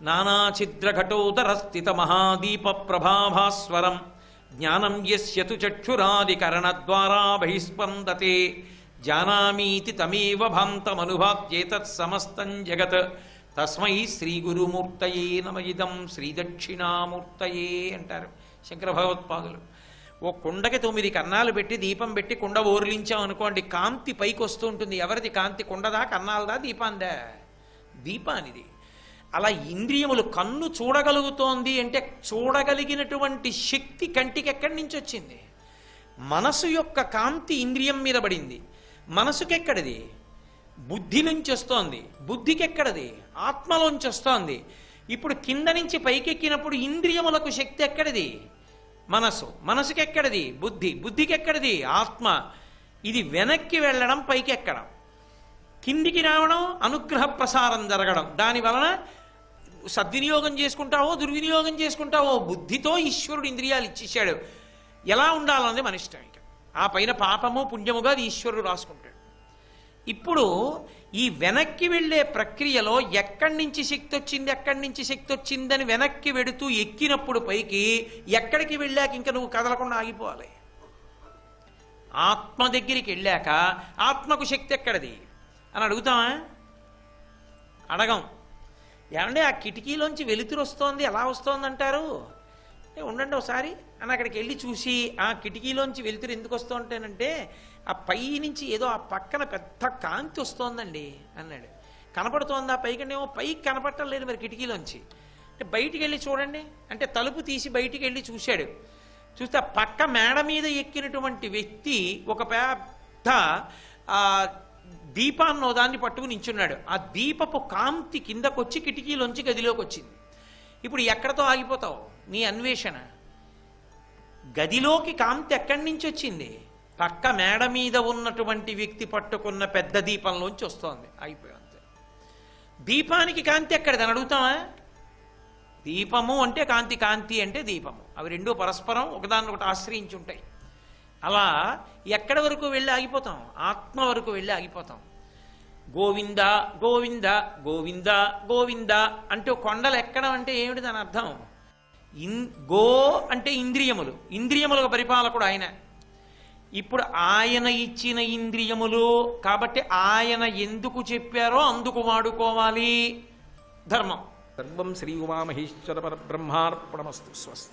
నానాఛిద్ర ఘటోదర స్థిత మహాదీప ప్రభాభాస్వరం జ్ఞానం యస్యతు చక్షురాదికరణ ద్వారా బహిస్పందతే జానామీతి తమేవ భాంతమనుభాత్యేతత్ సమస్తం జగత్ తస్మై శ్రీ గురుమూర్తయే నమ ఇదం శ్రీ దక్షిణామూర్తయే అంటారు శంకర భగవత్పాదులు. ఓ కుండకి 9 కన్నాలు పెట్టి దీపం పెట్టి కుండ ఓర్లించాం అనుకోండి, కాంతి పైకి వస్తూ ఉంటుంది. ఎవరిది కాంతి? కుండదా, కన్నాలదా, దీపాందా? దీపానిది. అలా ఇంద్రియములు, కన్ను చూడగలుగుతోంది అంటే చూడగలిగినటువంటి శక్తి కంటికి ఎక్కడి నుంచి వచ్చింది? మనసు యొక్క కాంతి ఇంద్రియం మీద పడింది. మనసుకెక్కడిది? బుద్ధి నుంచి వస్తోంది. బుద్ధికి ఎక్కడది? ఆత్మలోంచి వస్తోంది. ఇప్పుడు కింద నుంచి పైకెక్కినప్పుడు ఇంద్రియములకు శక్తి ఎక్కడిది? మనసు. మనసుకి ఎక్కడిది? బుద్ధి. బుద్ధికి ఎక్కడిది? ఆత్మ. ఇది వెనక్కి వెళ్ళడం, పైకి ఎక్కడం. కిందికి రావడం, అనుగ్రహ ప్రసారం జరగడం. దాని వలన సద్వినియోగం చేసుకుంటావో దుర్వినియోగం చేసుకుంటావో, బుద్ధితో ఈశ్వరుడు ఇంద్రియాలు ఇచ్చేశాడు. ఎలా ఉండాలన్నది మన ఇష్టం. ఇక ఆ పైన పాపము పుణ్యముగా అది ఈశ్వరుడు రాసుకుంటాడు. ఇప్పుడు ఈ వెనక్కి వెళ్ళే ప్రక్రియలో ఎక్కడి నుంచి శక్తి వచ్చింది, ఎక్కడి నుంచి శక్తి వచ్చిందని వెనక్కి వెడుతూ ఎక్కినప్పుడు పైకి, ఎక్కడికి వెళ్ళాక ఇంకా నువ్వు కదలకుండా ఆగిపోవాలి. ఆత్మ దగ్గరికి వెళ్ళాక ఆత్మకు శక్తి ఎక్కడిది అని అడుగుతామా? అడగం. ఏమంటే ఆ కిటికీలోంచి వెలుతురు వస్తోంది, ఎలా వస్తోందంటారు? ఉండండి ఒకసారి అని అక్కడికి వెళ్ళి చూసి, ఆ కిటికీలోంచి వెలుతురు ఎందుకు వస్తుంటేనంటే ఆ పై నుంచి ఏదో ఆ పక్కన పెద్ద కాంతి వస్తోందండి అన్నాడు. కనపడుతోందా పైకనేమో? పైకి కనపడటం లేదు మరి కిటికీలోంచి. అంటే బయటికి వెళ్ళి చూడండి అంటే తలుపు తీసి బయటికి వెళ్ళి చూశాడు. చూస్తే ఆ పక్క మేడ మీద ఎక్కినటువంటి వ్యక్తి ఒక పెద్ద దీపాన్నో దాన్ని పట్టుకుని నించున్నాడు. ఆ దీపపు కాంతి కిందకొచ్చి కిటికీలోంచి గదిలోకి వచ్చింది. ఇప్పుడు ఎక్కడతో ఆగిపోతావు నీ అన్వేషణ? గదిలోకి కాంతి ఎక్కడి నుంచి వచ్చింది? పక్క మేడ మీద ఉన్నటువంటి వ్యక్తి పట్టుకున్న పెద్ద దీపంలోంచి వస్తోంది. అయిపోయి అంతే. దీపానికి కాంతి ఎక్కడిదని అడుగుతామా? దీపము అంటే కాంతి, కాంతి అంటే దీపము. అవి రెండు పరస్పరం ఒకదాన్నొకటి ఆశ్రయించి ఉంటాయి. అలా ఎక్కడి వరకు వెళ్ళి ఆగిపోతాం? ఆత్మ వరకు వెళ్ళి ఆగిపోతాం. గోవింద గోవింద గోవింద గోవింద అంటే కొండలు ఎక్కడం అంటే ఏమిటి దాని అర్థం? గో అంటే ఇంద్రియములు, ఇంద్రియములకు పరిపాలకుడు ఆయన. ఇప్పుడు ఆయన ఇచ్చిన ఇంద్రియములు కాబట్టి ఆయన ఎందుకు చెప్పారో అందుకు వాడుకోవాలి. ధర్మం. సర్వం శ్రీ ఉమామహేశ్వర పరబ్రహ్మార్పణమస్తు. స్వస్తి.